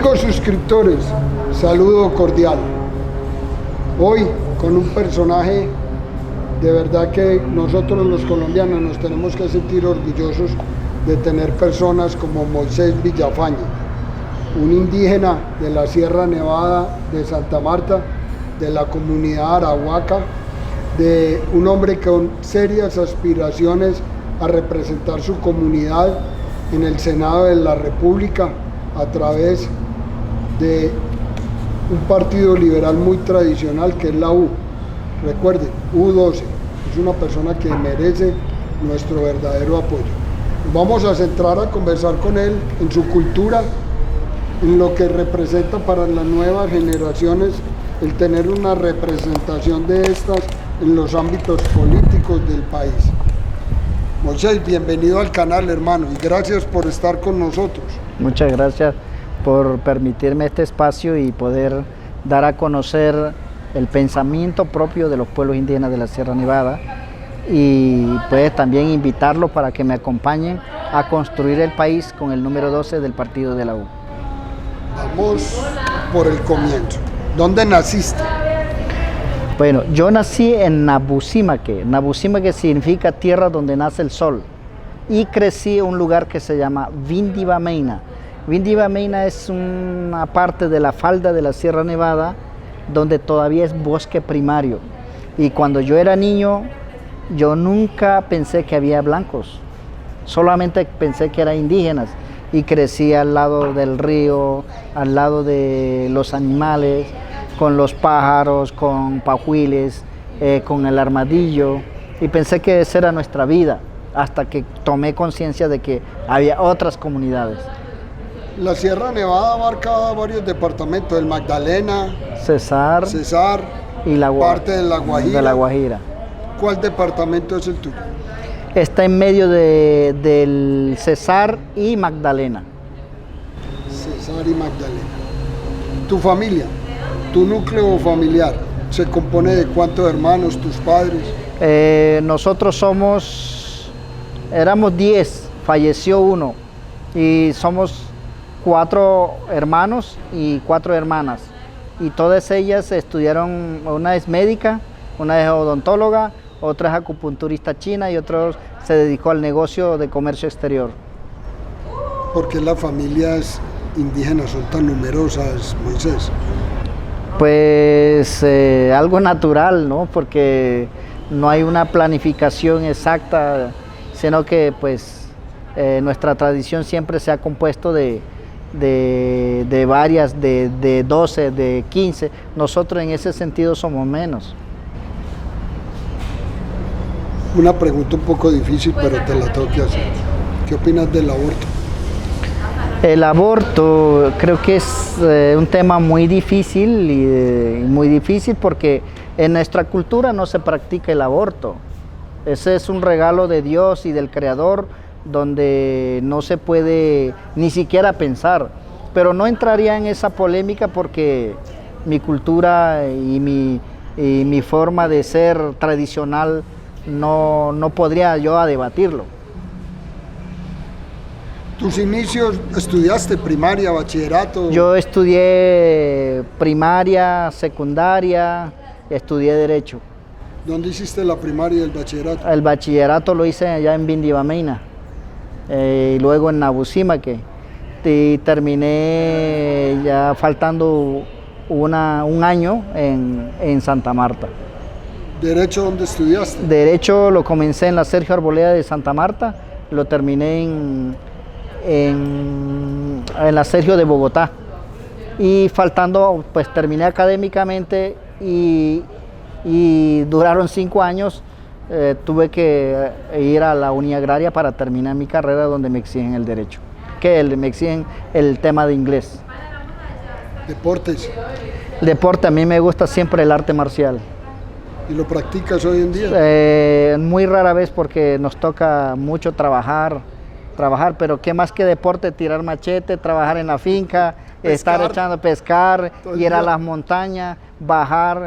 Amigos suscriptores, saludo cordial. Hoy con un personaje de verdad que nosotros los colombianos nos tenemos que sentir orgullosos de tener personas como Moisés Villafañe, un indígena de la Sierra Nevada de Santa Marta, de la comunidad arahuaca, de un hombre con serias aspiraciones a representar su comunidad en el Senado de la República a través de un partido liberal muy tradicional que es la U. Recuerden, U12, es una persona que merece nuestro verdadero apoyo. Nos vamos a centrar a conversar con él en su cultura, en lo que representa para las nuevas generaciones el tener una representación de estas en los ámbitos políticos del país. Moisés, bienvenido al canal, hermano, y gracias por estar con nosotros. Muchas gracias por permitirme este espacio y poder dar a conocer el pensamiento propio de los pueblos indígenas de la Sierra Nevada y pues también invitarlos para que me acompañen a construir el país con el número 12 del partido de la U. Vamos por el comienzo. ¿Dónde naciste? Bueno, yo nací en Nabusimaque. Nabusimaque significa tierra donde nace el sol. Y crecí en un lugar que se llama Vindivameina. Vindivameina es una parte de la falda de la Sierra Nevada donde todavía es bosque primario. Y cuando yo era niño, yo nunca pensé que había blancos. Solamente pensé que eran indígenas. Y crecí al lado del río, al lado de los animales, con los pájaros, con pajuiles, con el armadillo, y pensé que esa era nuestra vida, hasta que tomé conciencia de que había otras comunidades. La Sierra Nevada abarca varios departamentos, el Magdalena, Cesar y parte de La Guajira. ¿Cuál departamento es el tuyo? Está en medio del Cesar y Magdalena. Cesar y Magdalena. ¿Tu familia? ¿Tu núcleo familiar se compone de cuántos hermanos, tus padres? Nosotros éramos 10, falleció uno, y somos 4 hermanos y 4 hermanas. Y todas ellas estudiaron, una es médica, una es odontóloga, otra es acupunturista china y otro se dedicó al negocio de comercio exterior. ¿Por qué las familias indígenas son tan numerosas, Moisés? Pues algo natural, ¿no? Porque no hay una planificación exacta, sino que pues nuestra tradición siempre se ha compuesto de varias, de 12, de 15. Nosotros en ese sentido somos menos. Una pregunta un poco difícil, pero te la tengo que hacer. ¿Qué opinas del aborto? El aborto creo que es un tema muy difícil porque en nuestra cultura no se practica el aborto. Ese es un regalo de Dios y del Creador donde no se puede ni siquiera pensar. Pero no entraría en esa polémica porque mi cultura y mi forma de ser tradicional no podría yo a debatirlo. ¿Tus inicios estudiaste primaria, bachillerato? Yo estudié primaria, secundaria, estudié Derecho. ¿Dónde hiciste la primaria y el bachillerato? El bachillerato lo hice allá en Vindivameina, y luego en Nabusimaque. Y terminé ya faltando un año en Santa Marta. ¿Derecho dónde estudiaste? Derecho lo comencé en la Sergio Arboleda de Santa Marta, lo terminé en la Sergio de Bogotá. Y faltando, pues terminé académicamente y duraron 5 años. Tuve que ir a la Uni Agraria para terminar mi carrera donde me exigen el derecho, me exigen el tema de inglés. ¿Deportes? Deporte, a mí me gusta siempre el arte marcial. ¿Y lo practicas hoy en día? Muy rara vez porque nos toca mucho trabajar, pero qué más que deporte, tirar machete, trabajar en la finca, estar echando pescar, ir a las montañas, bajar,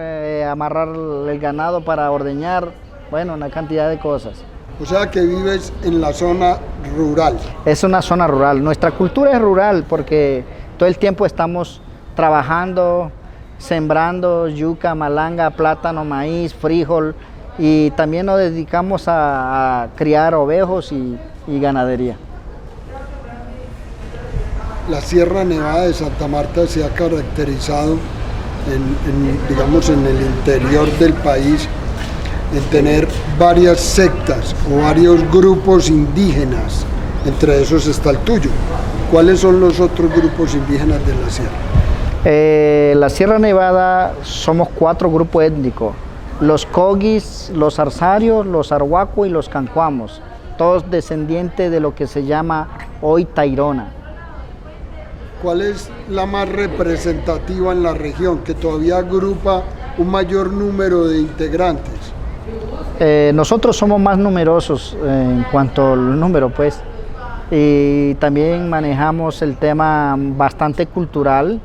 amarrar el ganado para ordeñar, bueno, una cantidad de cosas. O sea que vives en la zona rural. Es una zona rural, nuestra cultura es rural porque Todo el tiempo estamos trabajando, sembrando yuca, malanga, plátano, maíz, frijol, y también nos dedicamos a criar ovejos y ganadería. La Sierra Nevada de Santa Marta se ha caracterizado digamos, en el interior del país en tener varias sectas o varios grupos indígenas, entre esos está el tuyo. ¿Cuáles son los otros grupos indígenas de la sierra? La Sierra Nevada somos 4 grupos étnicos: los Cogis, los Arsarios, los Arhuaco y los Cancuamos, todos descendientes de lo que se llama hoy Tairona. ¿Cuál es la más representativa en la región, que todavía agrupa un mayor número de integrantes? Nosotros somos más numerosos en cuanto al número, pues, y también manejamos el tema bastante cultural,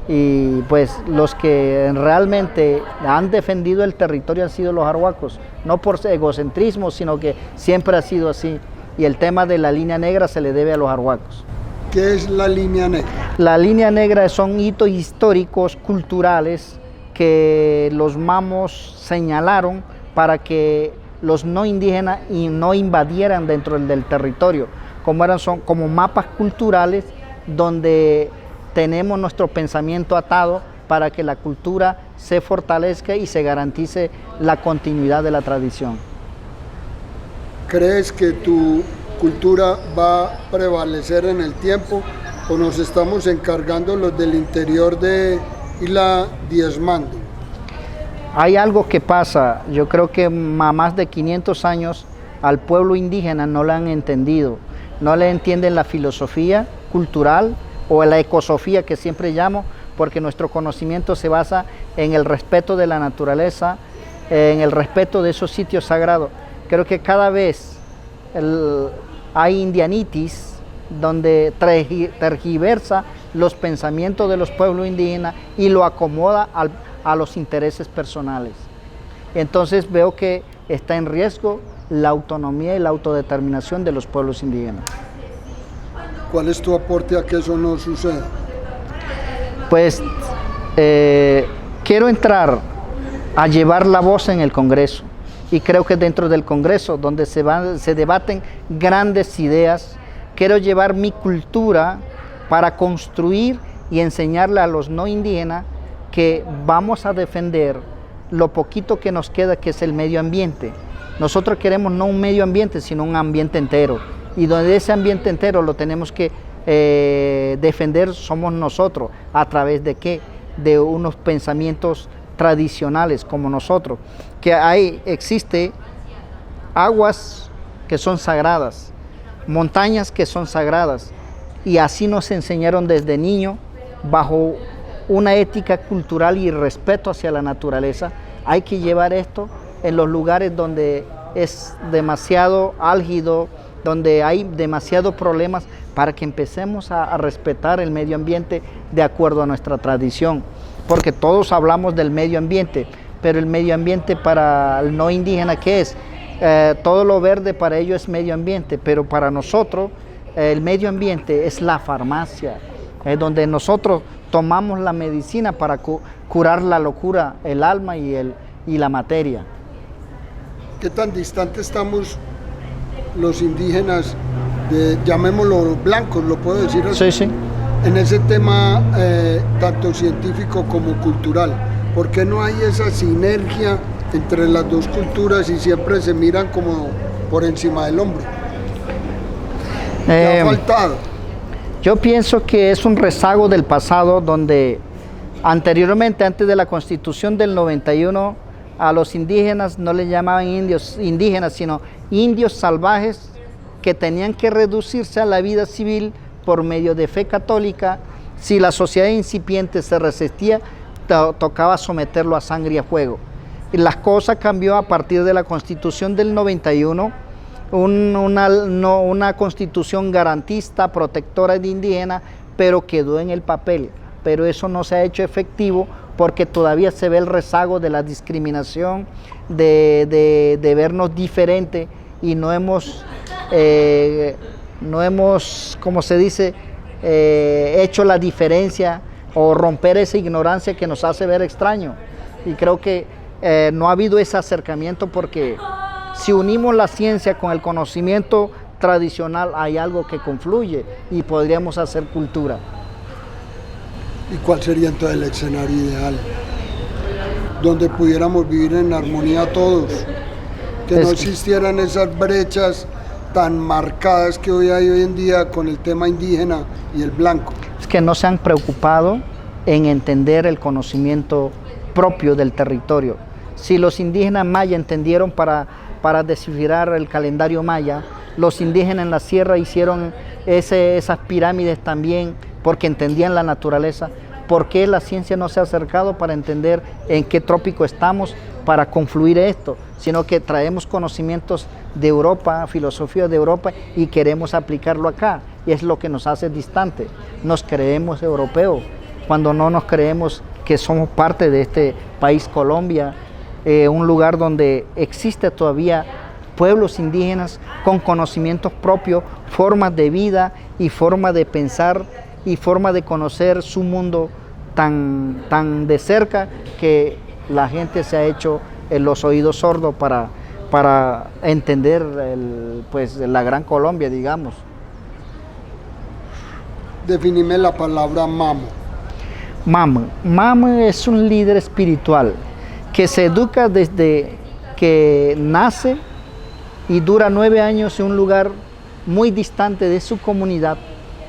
y pues los que realmente han defendido el territorio han sido los arhuacos, no por egocentrismo, sino que siempre ha sido así, y el tema de la línea negra se le debe a los arhuacos. ¿Qué es la línea negra? La línea negra son hitos históricos, culturales, que los mamos señalaron para que los no indígenas no invadieran dentro del territorio, son como mapas culturales donde tenemos nuestro pensamiento atado para que la cultura se fortalezca y se garantice la continuidad de la tradición. ¿Crees que tu cultura va a prevalecer en el tiempo o nos estamos encargando los del interior de irla diezmando? Hay algo que pasa, yo creo que a más de 500 años al pueblo indígena no le han entendido, no le entienden la filosofía cultural o la ecosofía que siempre llamo, porque nuestro conocimiento se basa en el respeto de la naturaleza, en el respeto de esos sitios sagrados. Creo que cada vez hay indianitis donde tergiversa los pensamientos de los pueblos indígenas y lo acomoda a los intereses personales. Entonces veo que está en riesgo la autonomía y la autodeterminación de los pueblos indígenas. ¿Cuál es tu aporte a que eso no suceda? Pues quiero entrar a llevar la voz en el Congreso, y creo que dentro del Congreso, donde se debaten grandes ideas, quiero llevar mi cultura para construir y enseñarle a los no indígenas que vamos a defender lo poquito que nos queda, que es el medio ambiente. Nosotros queremos no un medio ambiente, sino un ambiente entero, y donde ese ambiente entero lo tenemos que defender somos nosotros. ¿A través de qué? De unos pensamientos tradicionales como nosotros, que existe aguas que son sagradas, montañas que son sagradas, y así nos enseñaron desde niño, bajo una ética cultural y respeto hacia la naturaleza. Hay que llevar esto en los lugares donde es demasiado álgido, donde hay demasiados problemas, para que empecemos a respetar el medio ambiente de acuerdo a nuestra tradición, porque todos hablamos del medio ambiente, pero el medio ambiente para el no indígena, ¿qué es? Todo lo verde para ellos es medio ambiente, pero para nosotros el medio ambiente es la farmacia, donde nosotros tomamos la medicina para curar la locura, el alma y la materia. ¿Qué tan distante estamos los indígenas, llamémoslo blancos, lo puedo decir así? Sí, sí. En ese tema tanto científico como cultural? ¿Por qué no hay esa sinergia entre las dos culturas y siempre se miran como por encima del hombro? ¿Qué ha faltado? Yo pienso que es un rezago del pasado, donde anteriormente, antes de la Constitución del 91, a los indígenas no les llamaban indígenas, sino indios salvajes, que tenían que reducirse a la vida civil por medio de fe católica. Si la sociedad incipiente se resistía, tocaba someterlo a sangre y a fuego. Y las cosas cambió a partir de la Constitución del 91, una constitución garantista, protectora de indígenas, pero quedó en el papel. Pero eso no se ha hecho efectivo, porque todavía se ve el rezago de la discriminación, de vernos diferente, y no hemos, como se dice, hecho la diferencia o romper esa ignorancia que nos hace ver extraño. Y creo que no ha habido ese acercamiento, porque si unimos la ciencia con el conocimiento tradicional, hay algo que confluye y podríamos hacer cultura. ¿Y cuál sería entonces el escenario ideal? Donde pudiéramos vivir en armonía todos, que no existieran esas brechas tan marcadas que hoy hay hoy en día con el tema indígena y el blanco. Es que no se han preocupado en entender el conocimiento propio del territorio. Si los indígenas maya entendieron para descifrar el calendario maya, los indígenas en la sierra hicieron esas pirámides también porque entendían la naturaleza. ¿Por qué la ciencia no se ha acercado para entender en qué trópico estamos para confluir esto? Sino que traemos conocimientos de Europa, filosofía de Europa, y queremos aplicarlo acá. Y es lo que nos hace distante. Nos creemos europeos cuando no nos creemos que somos parte de este país Colombia, un lugar donde existe todavía pueblos indígenas con conocimientos propios, formas de vida y forma de pensar y forma de conocer su mundo tan de cerca, que la gente se ha hecho los oídos sordos para entender pues, la gran Colombia, digamos. Definime la palabra mamo. Mamo es un líder espiritual que se educa desde que nace y dura 9 años en un lugar muy distante de su comunidad,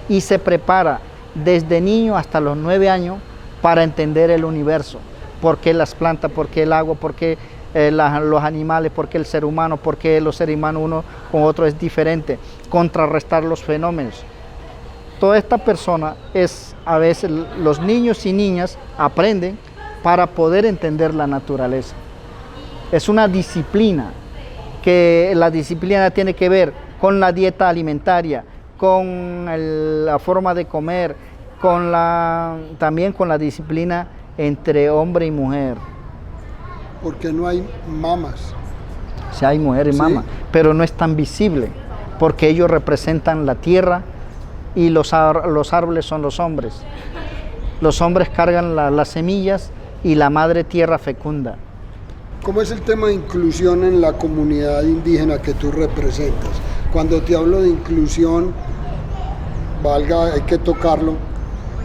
y se prepara desde niño hasta los 9 años para entender el universo. ¿Por qué las plantas? ¿Por qué el agua? ¿Por qué los animales? ¿Por qué el ser humano? ¿Por qué los seres humanos uno con otro es diferente? Contrarrestar los fenómenos. Toda esta persona a veces los niños y niñas aprenden para poder entender la naturaleza. Es una disciplina, que la disciplina tiene que ver con la dieta alimentaria, con la forma de comer, también con la disciplina entre hombre y mujer. Porque no hay mamas. Sí, hay mujer y mama, pero no es tan visible, porque ellos representan la tierra y los árboles son los hombres. Los hombres cargan las semillas y la madre tierra fecunda. ¿Cómo es el tema de inclusión en la comunidad indígena que tú representas? Cuando te hablo de inclusión, hay que tocarlo,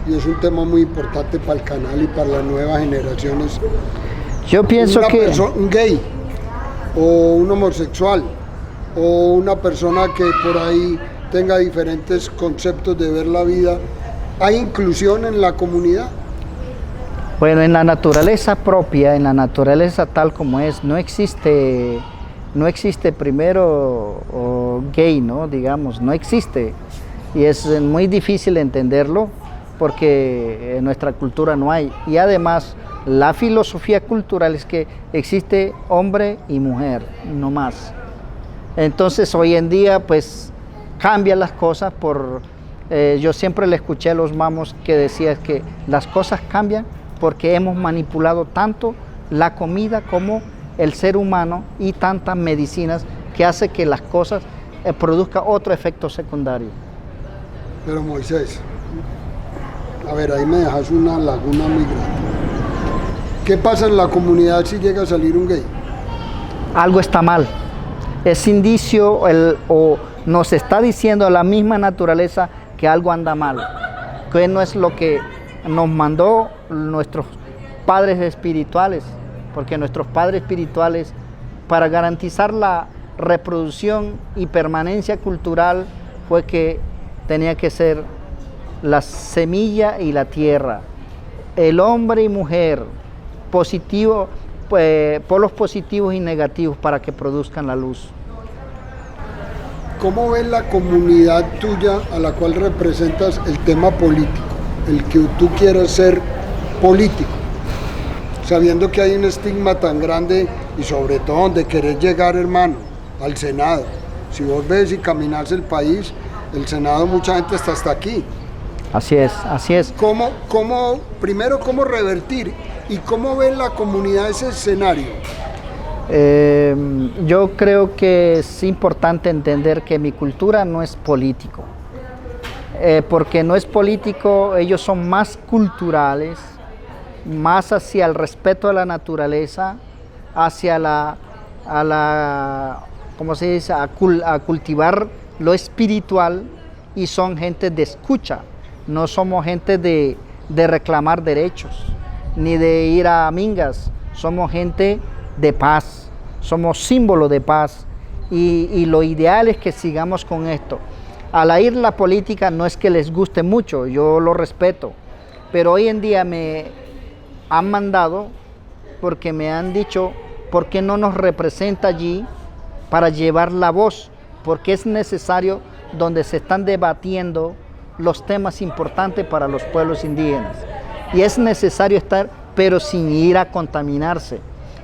y es un tema muy importante para el canal y para las nuevas generaciones. Yo pienso que un gay, o un homosexual, o una persona que por ahí tenga diferentes conceptos de ver la vida, ¿hay inclusión en la comunidad? Bueno, en la naturaleza propia, en la naturaleza tal como es, no existe primero gay, ¿no? Digamos, no existe. Y es muy difícil entenderlo porque en nuestra cultura no hay. Y además, la filosofía cultural es que existe hombre y mujer, no más. Entonces, hoy en día, pues, cambian las cosas yo siempre le escuché a los mamos que decían que las cosas cambian porque hemos manipulado tanto la comida como el ser humano y tantas medicinas que hace que las cosas produzcan otro efecto secundario. Pero Moisés, a ver, ahí me dejas una laguna muy grande. ¿Qué pasa en la comunidad si llega a salir un gay? Algo está mal. Es indicio o nos está diciendo la misma naturaleza que algo anda mal, que no es lo que nos mandó nuestros padres espirituales, porque nuestros padres espirituales, para garantizar la reproducción y permanencia cultural, fue que tenía que ser la semilla y la tierra, el hombre y mujer, polos positivos y negativos para que produzcan la luz. ¿Cómo ves la comunidad tuya a la cual representas el tema político, el que tú quieras ser político, sabiendo que hay un estigma tan grande y sobre todo donde querés llegar, hermano, al Senado? Si vos ves y caminas el país, el Senado, mucha gente está hasta aquí. Así es, así es. Primero, ¿cómo revertir? ¿Y cómo ve la comunidad ese escenario? Yo creo que es importante entender que mi cultura no es político. porque no es político, ellos son más culturales, más hacia el respeto a la naturaleza, hacia ¿cómo se dice?, a cultivar lo espiritual, y son gente de escucha, no somos gente de reclamar derechos, ni de ir a mingas, somos gente de paz, somos símbolo de paz, y lo ideal es que sigamos con esto. Al ir la política no es que les guste mucho, yo lo respeto, pero hoy en día me han mandado porque me han dicho, ¿por qué no nos representa allí para llevar la voz? Porque es necesario donde se están debatiendo los temas importantes para los pueblos indígenas. Y es necesario estar, pero sin ir a contaminarse,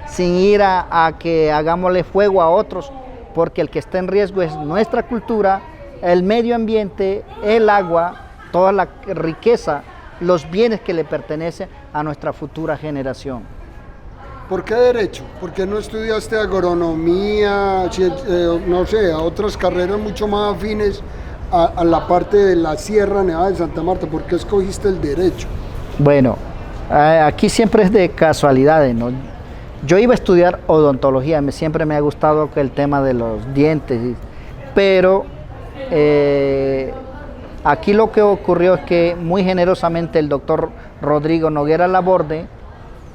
sin ir a que hagámosle fuego a otros, porque el que está en riesgo es nuestra cultura, el medio ambiente, el agua, toda la riqueza, los bienes que le pertenecen a nuestra futura generación. ¿Por qué derecho? ¿Por qué no estudiaste agronomía, no sé, a otras carreras mucho más afines a la parte de la Sierra Nevada de Santa Marta? ¿Por qué escogiste el derecho? Bueno, aquí siempre es de casualidades, ¿no? Yo iba a estudiar odontología, siempre me ha gustado el tema de los dientes, pero aquí lo que ocurrió es que muy generosamente el doctor Rodrigo Noguera Laborde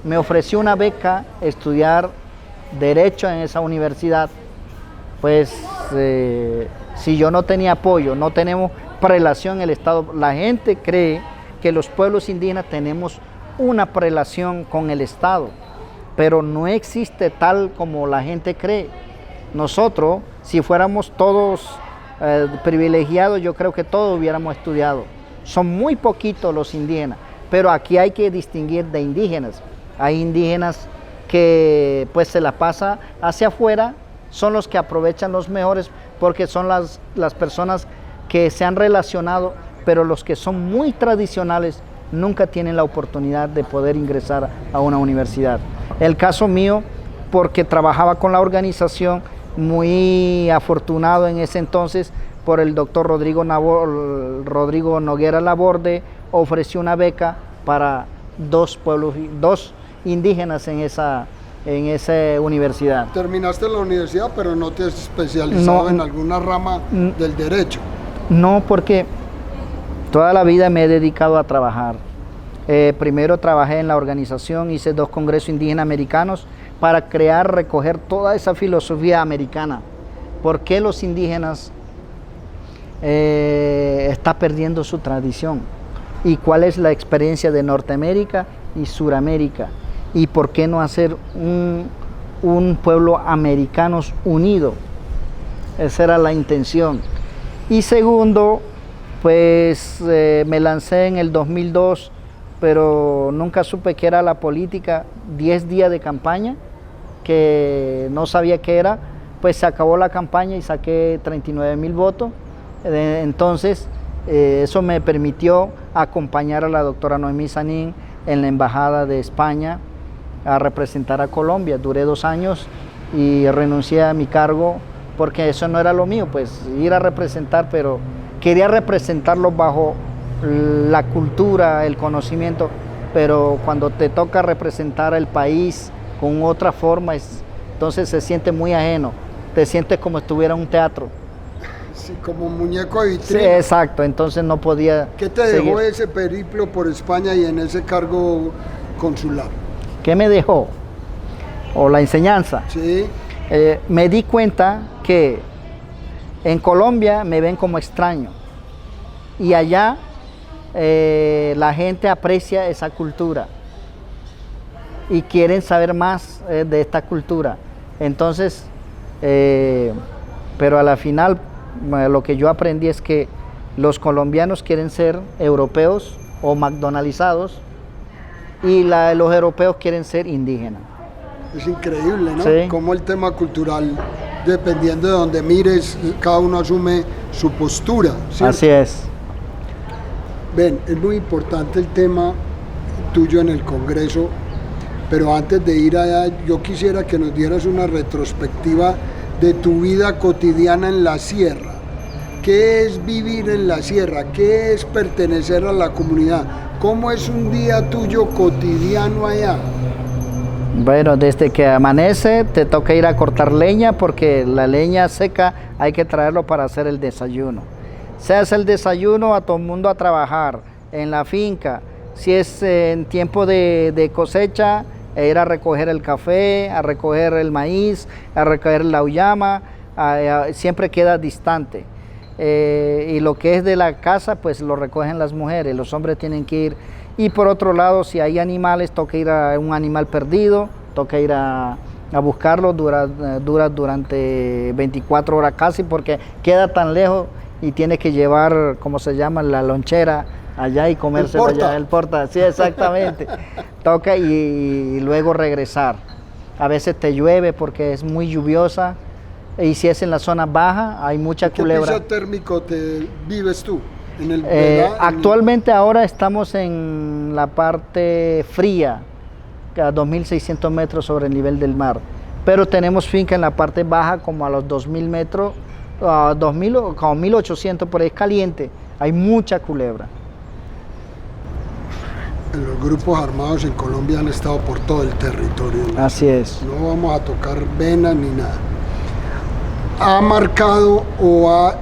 me ofreció una beca estudiar Derecho en esa universidad. Pues si yo no tenía apoyo, no tenemos prelación en el Estado, la gente cree que los pueblos indígenas tenemos una prelación con el Estado, pero no existe tal como la gente cree. Nosotros, si fuéramos todos privilegiados, yo creo que todos hubiéramos estudiado. Son muy poquitos los indígenas, pero aquí hay que distinguir de indígenas. Hay indígenas que pues se la pasa hacia afuera, son los que aprovechan los mejores porque son las personas que se han relacionado, pero los que son muy tradicionales nunca tienen la oportunidad de poder ingresar a una universidad. El caso mío, porque trabajaba con la organización, muy afortunado en ese entonces por el doctor Rodrigo Noguera Laborde, ofreció una beca para dos indígenas en esa universidad. Terminaste la universidad, pero no te has especializado en alguna rama del derecho. No, porque toda la vida me he dedicado a trabajar. Primero trabajé en la organización, hice 2 congresos indígenas americanos para recoger toda esa filosofía americana. ¿Por qué los indígenas están perdiendo su tradición? ¿Y cuál es la experiencia de Norteamérica y Suramérica? ¿Y por qué no hacer un pueblo americano unido? Esa era la intención. Y segundo, pues me lancé en el 2002, pero nunca supe qué era la política. 10 días de campaña, que no sabía qué era, pues se acabó la campaña y saqué 39,000 votos. Entonces, eso me permitió acompañar a la doctora Noemí Sanín en la Embajada de España a representar a Colombia. Duré 2 años y renuncié a mi cargo porque eso no era lo mío, pues ir a representar, pero quería representarlo bajo la cultura, el conocimiento, pero cuando te toca representar el país con otra forma, entonces se siente muy ajeno, te sientes como si estuviera en un teatro. Sí, como muñeco de vitrina. Sí, exacto, entonces no podía. ¿Qué te dejó ese periplo por España y en ese cargo consular? ¿Qué me dejó? ¿O la enseñanza? Sí. Me di cuenta que en Colombia me ven como extraño y allá la gente aprecia esa cultura y quieren saber más de esta cultura. Entonces, pero a la final lo que yo aprendí es que los colombianos quieren ser europeos o McDonaldizados y los europeos quieren ser indígenas. Es increíble, ¿no? Sí. Cómo el tema cultural, dependiendo de donde mires, cada uno asume su postura, ¿cierto? Así es. Ven, es muy importante el tema tuyo en el Congreso, pero antes de ir allá, yo quisiera que nos dieras una retrospectiva de tu vida cotidiana en la sierra. ¿Qué es vivir en la sierra? ¿Qué es pertenecer a la comunidad? ¿Cómo es un día tuyo cotidiano allá? Bueno, desde que amanece te toca ir a cortar leña porque la leña seca hay que traerlo para hacer el desayuno. Se hace el desayuno, a todo el mundo a trabajar en la finca. Si es en tiempo de cosecha, ir a recoger el café, a recoger el maíz, a recoger la uyama, siempre queda distante. Y lo que es de la casa, pues lo recogen las mujeres, los hombres tienen que ir. Y por otro lado, si hay animales, toca ir a un animal perdido, toca ir a buscarlo, dura durante 24 horas casi, porque queda tan lejos y tiene que llevar, ¿cómo se llama?, la lonchera allá y comérselo allá, el porta, sí, exactamente. Toca y luego regresar. A veces te llueve porque es muy lluviosa, y si es en la zona baja, hay mucha culebra. ¿Qué piso térmico te vives tú? Actualmente ahora estamos en la parte fría, a 2.600 metros sobre el nivel del mar, pero tenemos finca en la parte baja como a los 2.000 metros, 2.000 o como 1.800, por ahí es caliente, hay mucha culebra. Los grupos armados en Colombia han estado por todo el territorio, ¿no? Así es. No vamos a tocar venas ni nada. ¿Ha marcado o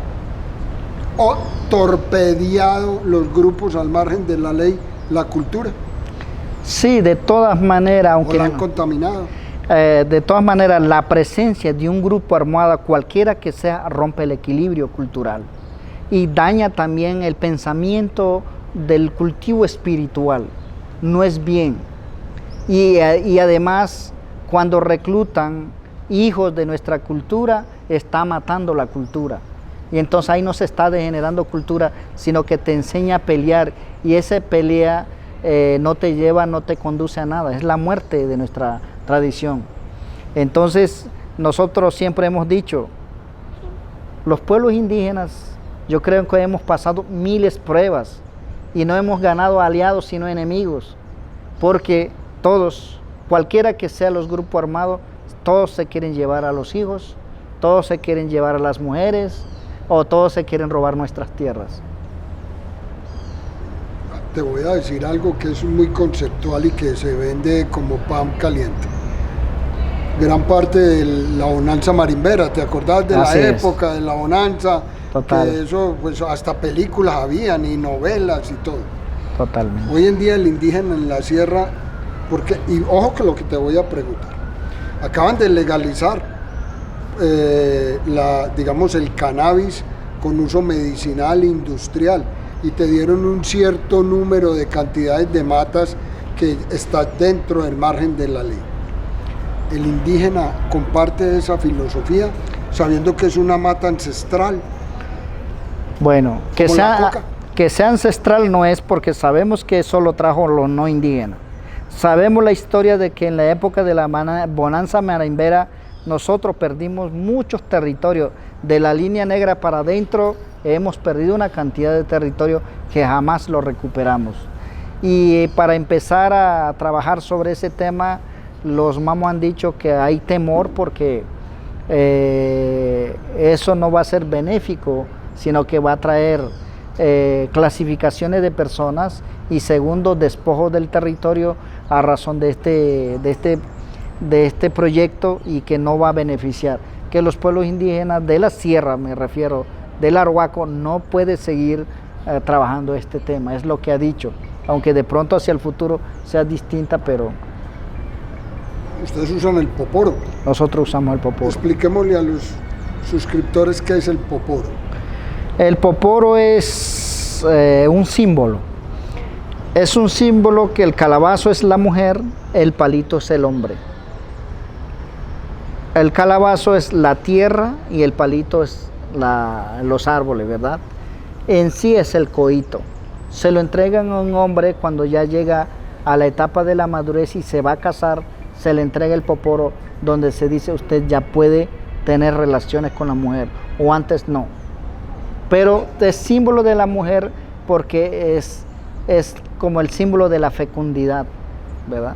torpedeado los grupos al margen de la ley la cultura? Sí, de todas maneras, aunque ¿O la han contaminado? De todas maneras, la presencia de un grupo armado, cualquiera que sea, rompe el equilibrio cultural y daña también el pensamiento del cultivo espiritual. No es bien. Y además, cuando reclutan hijos de nuestra cultura, está matando la cultura. Y entonces ahí no se está degenerando cultura, sino que te enseña a pelear, y esa pelea no te lleva, no te conduce a nada, es la muerte de nuestra tradición. Entonces nosotros siempre hemos dicho, los pueblos indígenas, yo creo que hemos pasado miles de pruebas y no hemos ganado aliados sino enemigos, porque todos, cualquiera que sea los grupos armados, todos se quieren llevar a los hijos, todos se quieren llevar a las mujeres, o todos se quieren robar nuestras tierras. Te voy a decir algo que es muy conceptual y que se vende como pan caliente. Gran parte de la bonanza marimbera, ¿te acordás de Así la es. época de la bonanza? Total. Que eso, pues hasta películas habían y novelas y todo. Totalmente. Hoy en día el indígena en la sierra, porque, y ojo que lo que te voy a preguntar, acaban de legalizar digamos el cannabis con uso medicinal industrial, y te dieron un cierto número de cantidades de matas que está dentro del margen de la ley. El indígena comparte esa filosofía sabiendo que es una mata ancestral. Bueno, que ¿Como la coca? sea ancestral no es, porque sabemos que eso lo trajo los no indígenas. Sabemos la historia de que en la época de la bonanza marimbera nosotros perdimos muchos territorios. De la línea negra para adentro hemos perdido una cantidad de territorio que jamás lo recuperamos. Y para empezar a trabajar sobre ese tema, los mamos han dicho que hay temor porque eso no va a ser benéfico, sino que va a traer clasificaciones de personas y segundo, despojo del territorio a razón de este proyecto, y que no va a beneficiar, que los pueblos indígenas de la sierra, me refiero, del Arhuaco, no puede seguir trabajando este tema, es lo que ha dicho, aunque de pronto hacia el futuro sea distinta, pero... Ustedes usan el poporo. Nosotros usamos el poporo. Expliquémosle a los suscriptores qué es el poporo. El poporo es un símbolo. Es un símbolo que el calabazo es la mujer, el palito es el hombre. El calabazo es la tierra y el palito es los árboles, ¿verdad? En sí es el coito. Se lo entregan a un hombre cuando ya llega a la etapa de la madurez y se va a casar, se le entrega el poporo donde se dice usted ya puede tener relaciones con la mujer, o antes no. Pero es símbolo de la mujer porque es como el símbolo de la fecundidad, ¿verdad?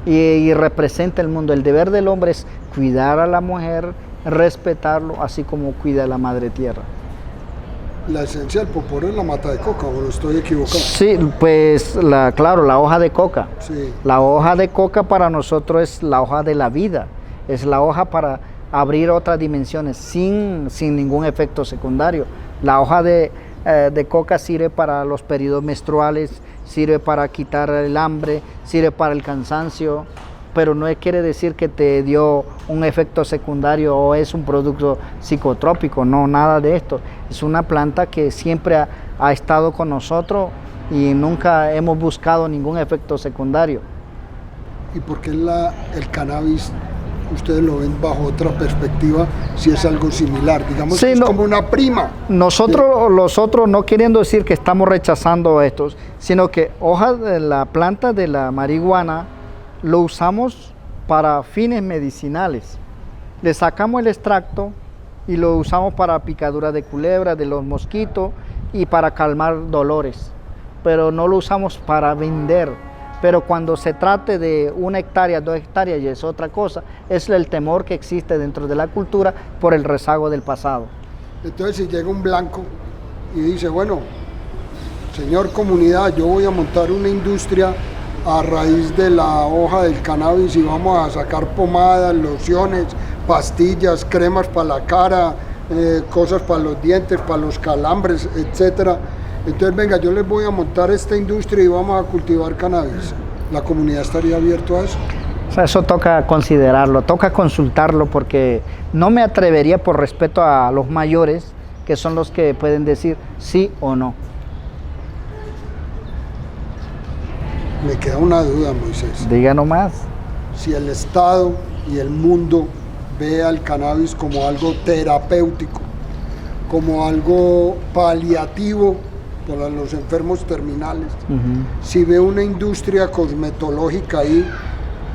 Y representa el mundo. El deber del hombre es cuidar a la mujer, respetarlo, así como cuida a la madre tierra. la esencia del poporo es la mata de coca, ¿o lo estoy equivocado? Sí, pues claro, la hoja de coca. Sí. La hoja de coca para nosotros es la hoja de la vida, es la hoja para abrir otras dimensiones sin ningún efecto secundario. La hoja de coca sirve para los periodos menstruales, sirve para quitar el hambre, sirve para el cansancio, pero no quiere decir que te dio un efecto secundario o es un producto psicotrópico, no, nada de esto. Es una planta que siempre ha estado con nosotros y nunca hemos buscado ningún efecto secundario. ¿Y por qué el cannabis, ustedes lo ven bajo otra perspectiva, si es algo similar? Digamos Sí, que es no, como una prima. Nosotros no queriendo decir que estamos rechazando estos, sino que hojas de la planta de la marihuana lo usamos para fines medicinales. Le sacamos el extracto y lo usamos para picadura de culebra, de los mosquitos y para calmar dolores, pero no lo usamos para vender. Pero cuando se trate de 1 hectárea, 2 hectáreas, y es otra cosa, es el temor que existe dentro de la cultura por el rezago del pasado. Entonces, si llega un blanco y dice, bueno, señor comunidad, yo voy a montar una industria a raíz de la hoja del cannabis y vamos a sacar pomadas, lociones, pastillas, cremas para la cara, cosas para los dientes, para los calambres, etcétera. Entonces, venga, yo les voy a montar esta industria y vamos a cultivar cannabis. ¿La comunidad estaría abierta a eso? O sea, eso toca considerarlo, toca consultarlo, porque no me atrevería por respeto a los mayores, que son los que pueden decir sí o no. Me queda una duda, Moisés. Diga nomás. Si el Estado y el mundo ve al cannabis como algo terapéutico, como algo paliativo para los enfermos terminales, si ve una industria cosmetológica ahí,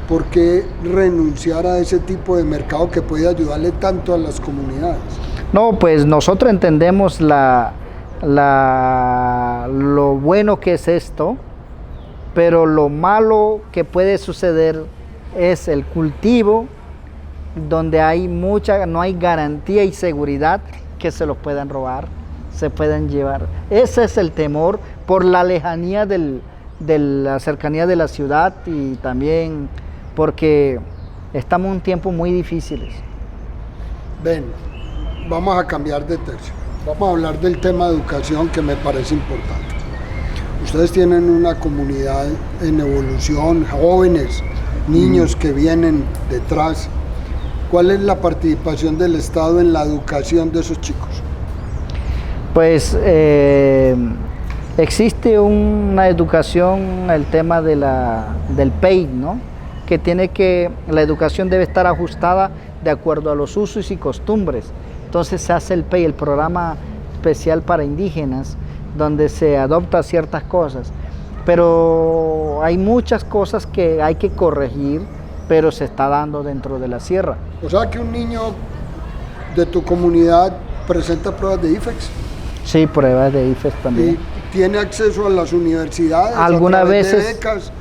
¿por qué renunciar a ese tipo de mercado que puede ayudarle tanto a las comunidades? No, pues nosotros entendemos lo bueno que es esto, pero lo malo que puede suceder es el cultivo, donde no hay garantía y seguridad que se los puedan robar, se puedan llevar. Ese es el temor por la lejanía de la cercanía de la ciudad, y también porque estamos en un tiempo muy difíciles. Ven, vamos a cambiar de tercio. Vamos a hablar del tema de educación, que me parece importante. Ustedes tienen una comunidad en evolución, jóvenes, niños que vienen detrás. ¿Cuál es la participación del Estado en la educación de esos chicos? Pues existe una educación, el tema del PEI, ¿no? La educación debe estar ajustada de acuerdo a los usos y costumbres. Entonces se hace el PEI, el programa especial para indígenas, donde se adopta ciertas cosas. Pero hay muchas cosas que hay que corregir, pero se está dando dentro de la sierra. O sea que un niño de tu comunidad presenta pruebas de IFEX. Sí, pruebas de IFEX también. ¿Y tiene acceso a las universidades? Algunas veces de becas?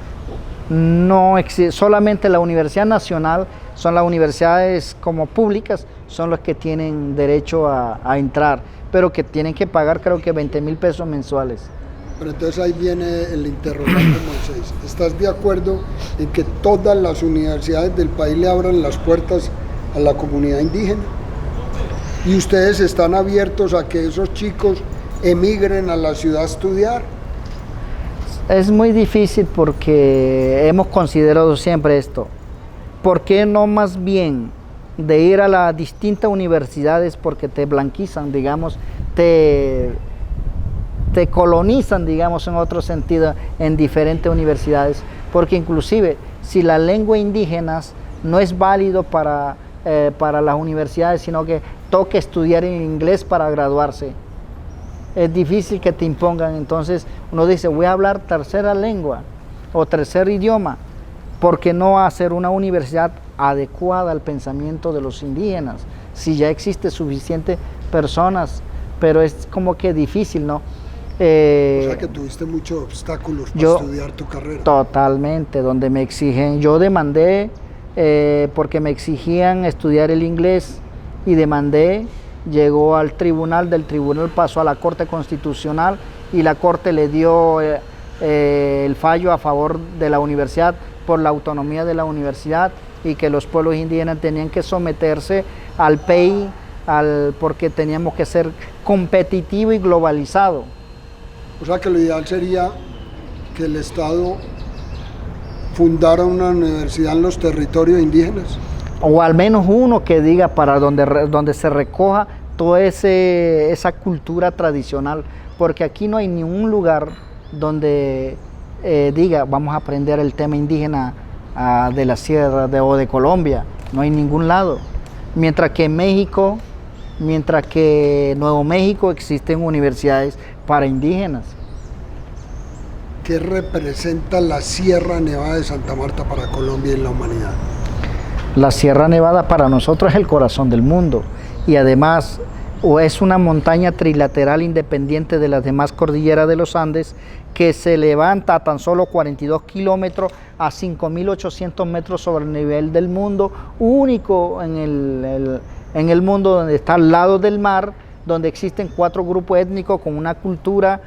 No existe, solamente la Universidad Nacional, son las universidades como públicas, son las que tienen derecho a entrar, pero que tienen que pagar creo que 20,000 pesos mensuales. Pero entonces ahí viene el interrogante, Moisés. ¿Estás de acuerdo en que todas las universidades del país le abran las puertas a la comunidad indígena? ¿Y ustedes están abiertos a que esos chicos emigren a la ciudad a estudiar? Es muy difícil, porque hemos considerado siempre esto. ¿Por qué no más bien de ir a las distintas universidades, porque te blanquizan, digamos, te colonizan, digamos, en otro sentido, en diferentes universidades? Porque inclusive si la lengua indígena no es válido para las universidades, sino que toca estudiar en inglés para graduarse, es difícil que te impongan. Entonces uno dice, voy a hablar tercera lengua o tercer idioma. ¿Por qué no hacer una universidad adecuada al pensamiento de los indígenas? Si ya existe suficiente personas, pero es como que difícil, ¿no? O sea que tuviste muchos obstáculos para estudiar tu carrera. Totalmente, donde me exigen, yo demandé porque me exigían estudiar el inglés, y demandé llegó al tribunal, del tribunal pasó a la Corte Constitucional y la Corte le dio el fallo a favor de la universidad por la autonomía de la universidad y que los pueblos indígenas tenían que someterse al PEI, porque teníamos que ser competitivo y globalizado. O sea que lo ideal sería que el Estado fundara una universidad en los territorios indígenas. O al menos uno que diga para donde se recoja toda esa cultura tradicional, porque aquí no hay ningún lugar donde diga vamos a aprender el tema indígena de la sierra o de Colombia, no hay ningún lado. Mientras que en México, mientras que en Nuevo México existen universidades para indígenas. ¿Qué representa la Sierra Nevada de Santa Marta para Colombia y la humanidad? La Sierra Nevada para nosotros es el corazón del mundo y además es una montaña trilateral independiente de las demás cordilleras de los Andes que se levanta a tan solo 42 kilómetros a 5.800 metros sobre el nivel del mundo, único en el mundo, donde está al lado del mar, donde existen 4 grupos étnicos con una cultura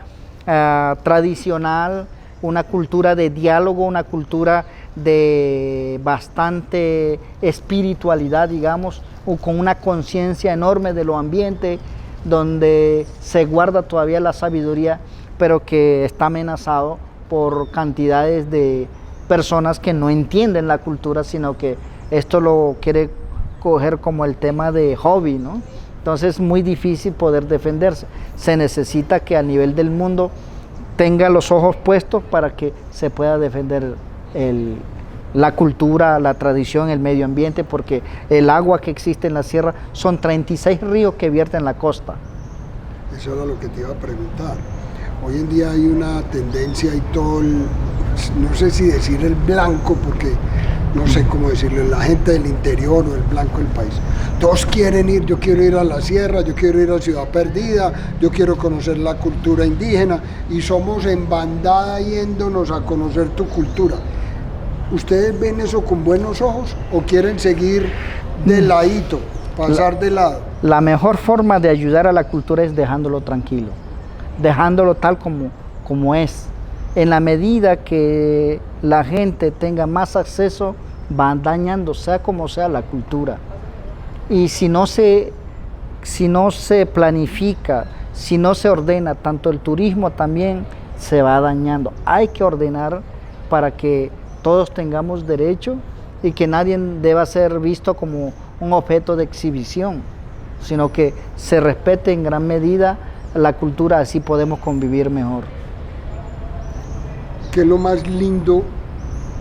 tradicional, una cultura de diálogo, una cultura de bastante espiritualidad, digamos, o con una conciencia enorme de lo ambiente, donde se guarda todavía la sabiduría, pero que está amenazado por cantidades de personas que no entienden la cultura, sino que esto lo quiere coger como el tema de hobby, ¿no? Entonces es muy difícil poder defenderse. Se necesita que a nivel del mundo tenga los ojos puestos para que se pueda defender la cultura, la tradición, el medio ambiente, porque el agua que existe en la sierra son 36 ríos que vierten en la costa. Eso era lo que te iba a preguntar. Hoy en día hay una tendencia y todo, no sé si decir el blanco, porque no sé cómo decirlo, la gente del interior o el blanco del país. Todos quieren ir, yo quiero ir a la sierra, yo quiero ir a Ciudad Perdida, yo quiero conocer la cultura indígena y somos en bandada yéndonos a conocer tu cultura. ¿Ustedes ven eso con buenos ojos o quieren seguir de ladito, pasar de lado? La mejor forma de ayudar a la cultura es dejándolo tranquilo, dejándolo tal como es. En la medida que la gente tenga más acceso, van dañando, sea como sea, la cultura. Y si no se planifica, si no se ordena, tanto el turismo también se va dañando. Hay que ordenar para que todos tengamos derecho y que nadie deba ser visto como un objeto de exhibición, sino que se respete en gran medida la cultura, así podemos convivir mejor. ¿Qué es lo más lindo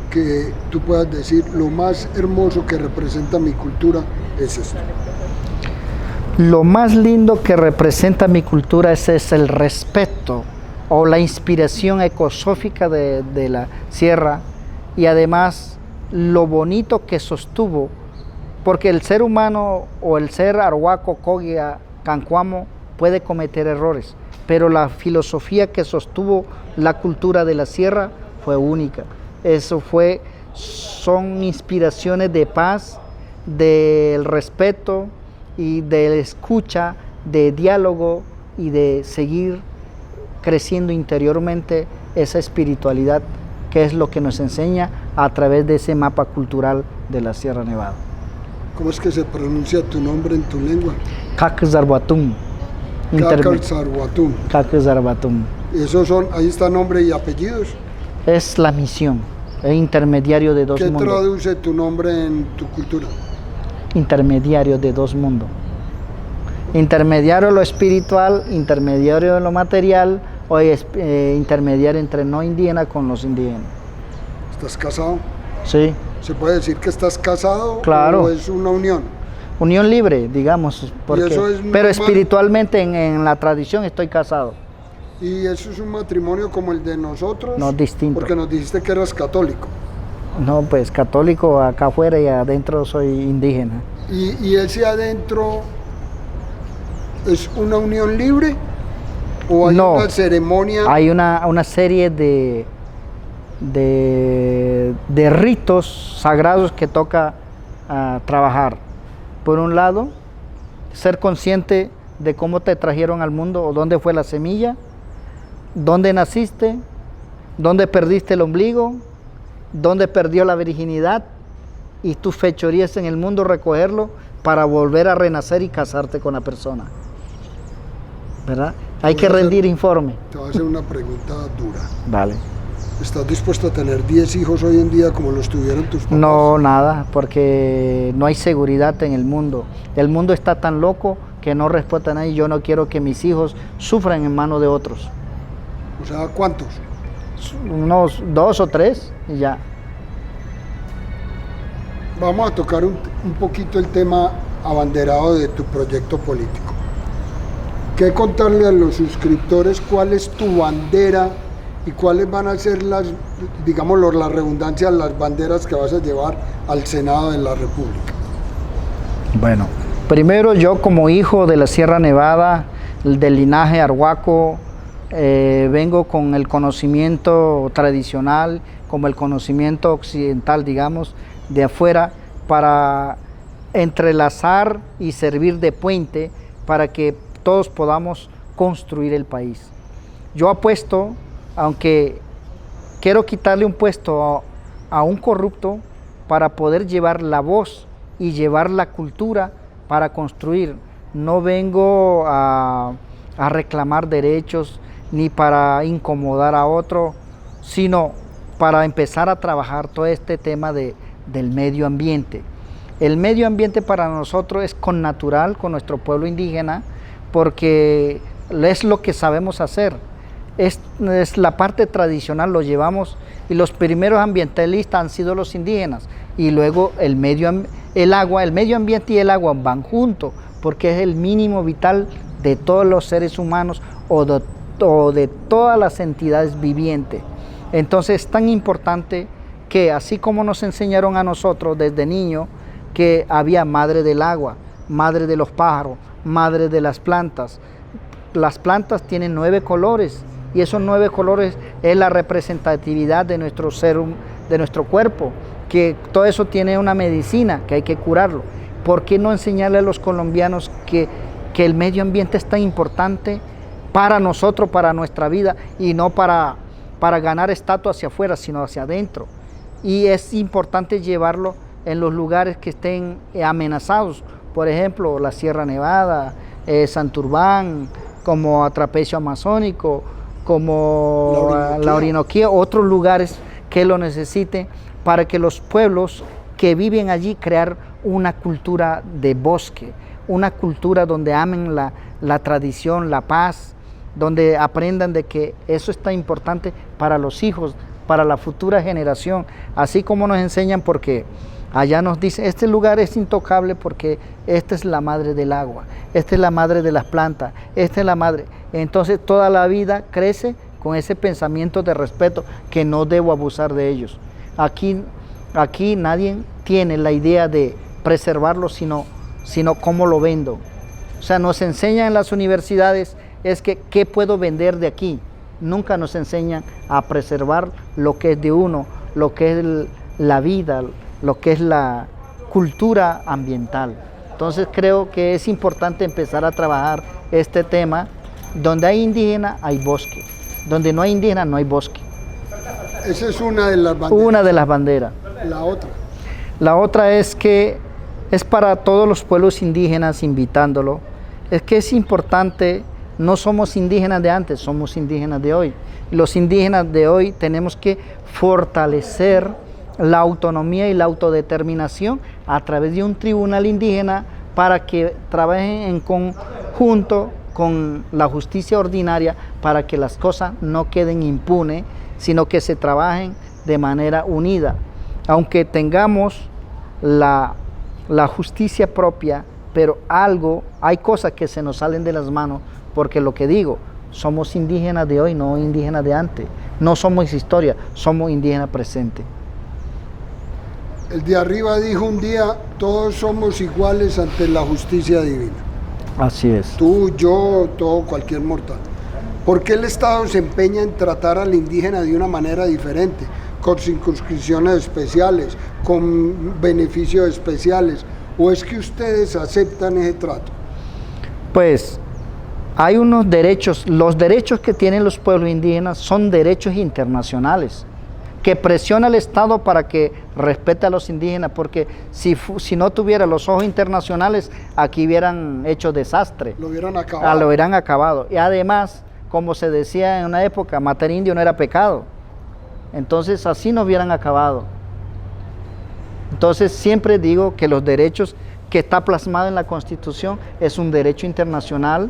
que tú puedas decir, lo más hermoso que representa mi cultura es esto? Lo más lindo que representa mi cultura es el respeto o la inspiración ecosófica de la sierra, y además lo bonito que sostuvo, porque el ser humano o el ser arhuaco, cogia, cancuamo puede cometer errores, pero la filosofía que sostuvo la cultura de la sierra fue única. Son inspiraciones de paz, del respeto y de la escucha, de diálogo y de seguir creciendo interiormente esa espiritualidad, que es lo que nos enseña a través de ese mapa cultural de la Sierra Nevada. ¿Cómo es que se pronuncia tu nombre en tu lengua? Kakzarbatum. Kakzarbatum. ¿Esos son, ahí está nombre y apellidos? Es la misión, es intermediario de dos mundos. ¿Qué traduce tu nombre en tu cultura? Intermediario de dos mundos. Intermediario de lo espiritual, intermediario de lo material, o intermediario entre no indígenas con los indígenas. ¿Estás casado? Sí. ¿Se puede decir que estás casado? Claro. ¿O es una unión? Unión libre, digamos, pero espiritualmente en la tradición estoy casado. ¿Y eso es un matrimonio como el de nosotros? No, distinto. Porque nos dijiste que eras católico. No, pues católico acá afuera y adentro soy indígena. ¿Y ese adentro es una unión libre? ¿O hay una ceremonia? Hay una serie de ritos sagrados que toca trabajar. Por un lado, ser consciente de cómo te trajeron al mundo, o dónde fue la semilla, dónde naciste, dónde perdiste el ombligo, dónde perdió la virginidad, y tus fechorías en el mundo, recogerlo para volver a renacer y casarte con la persona, ¿verdad? Hay que rendir informe. Te voy a hacer una pregunta dura. Vale. ¿Estás dispuesto a tener 10 hijos hoy en día como los tuvieron tus papás? No, nada, porque no hay seguridad en el mundo. El mundo está tan loco que no respeta a nadie. Yo no quiero que mis hijos sufran en manos de otros. O sea, ¿cuántos? Unos 2 o 3 y ya. Vamos a tocar un poquito el tema abanderado de tu proyecto político. ¿Qué contarle a los suscriptores cuál es tu bandera y cuáles van a ser las, digámoslo, la redundancia, las banderas que vas a llevar al Senado de la República? Bueno, primero yo como hijo de la Sierra Nevada, del linaje arhuaco, vengo con el conocimiento tradicional, como el conocimiento occidental, digamos, de afuera, para entrelazar y servir de puente para que todos podamos construir el país. Yo apuesto, aunque quiero quitarle un puesto a un corrupto para poder llevar la voz y llevar la cultura para construir. No vengo a reclamar derechos ni para incomodar a otro, sino para empezar a trabajar todo este tema del medio ambiente. El medio ambiente para nosotros es connatural con nuestro pueblo indígena, porque es lo que sabemos hacer. Es la parte tradicional, lo llevamos, y los primeros ambientalistas han sido los indígenas, y luego el medio ambiente y el agua van juntos, porque es el mínimo vital de todos los seres humanos o de todas las entidades vivientes. Entonces es tan importante que, así como nos enseñaron a nosotros desde niños que había madre del agua, madre de los pájaros, madre de las plantas tienen 9 colores, y esos 9 colores es la representatividad de nuestro ser, de nuestro cuerpo, que todo eso tiene una medicina, que hay que curarlo. ¿Por qué no enseñarle a los colombianos que el medio ambiente es tan importante para nosotros, para nuestra vida, y no para ganar estatus hacia afuera, sino hacia adentro? Y es importante llevarlo en los lugares que estén amenazados, por ejemplo, la Sierra Nevada, Santurbán, como Trapecio Amazónico, como la Orinoquía, otros lugares que lo necesiten, para que los pueblos que viven allí crear una cultura de bosque, una cultura donde amen la tradición, la paz, donde aprendan de que eso está importante para los hijos, para la futura generación, así como nos enseñan, porque allá nos dicen, este lugar es intocable porque esta es la madre del agua, esta es la madre de las plantas, esta es la madre. Entonces toda la vida crece con ese pensamiento de respeto, que no debo abusar de ellos. Aquí nadie tiene la idea de preservarlo, sino cómo lo vendo. O sea, nos enseñan en las universidades es que qué puedo vender de aquí. Nunca nos enseñan a preservar lo que es de uno, lo que es la vida, lo que es la cultura ambiental. Entonces creo que es importante empezar a trabajar este tema. Donde hay indígena hay bosque, donde no hay indígena no hay bosque. Esa es una de las banderas. Una de las banderas. La otra. La otra es que es para todos los pueblos indígenas, invitándolo. Es que es importante, no somos indígenas de antes, somos indígenas de hoy. Los indígenas de hoy tenemos que fortalecer la autonomía y la autodeterminación a través de un tribunal indígena, para que trabajen en conjunto con la justicia ordinaria, para que las cosas no queden impunes, sino que se trabajen de manera unida. Aunque tengamos la justicia propia, pero hay cosas que se nos salen de las manos, porque lo que digo, somos indígenas de hoy, no indígenas de antes. No somos historia, somos indígenas presentes. El de arriba dijo un día, todos somos iguales ante la justicia divina. Así es. Tú, yo, todo, cualquier mortal. ¿Por qué el Estado se empeña en tratar al indígena de una manera diferente? Con circunscripciones especiales, con beneficios especiales. ¿O es que ustedes aceptan ese trato? Pues hay unos derechos, los derechos que tienen los pueblos indígenas son derechos internacionales, que presiona al Estado para que respete a los indígenas, porque si no tuviera los ojos internacionales, aquí hubieran hecho desastre. Lo hubieran acabado. Lo hubieran acabado. Y además, como se decía en una época, matar indio no era pecado. Entonces así nos hubieran acabado. Entonces siempre digo que los derechos que está plasmado en la Constitución es un derecho internacional,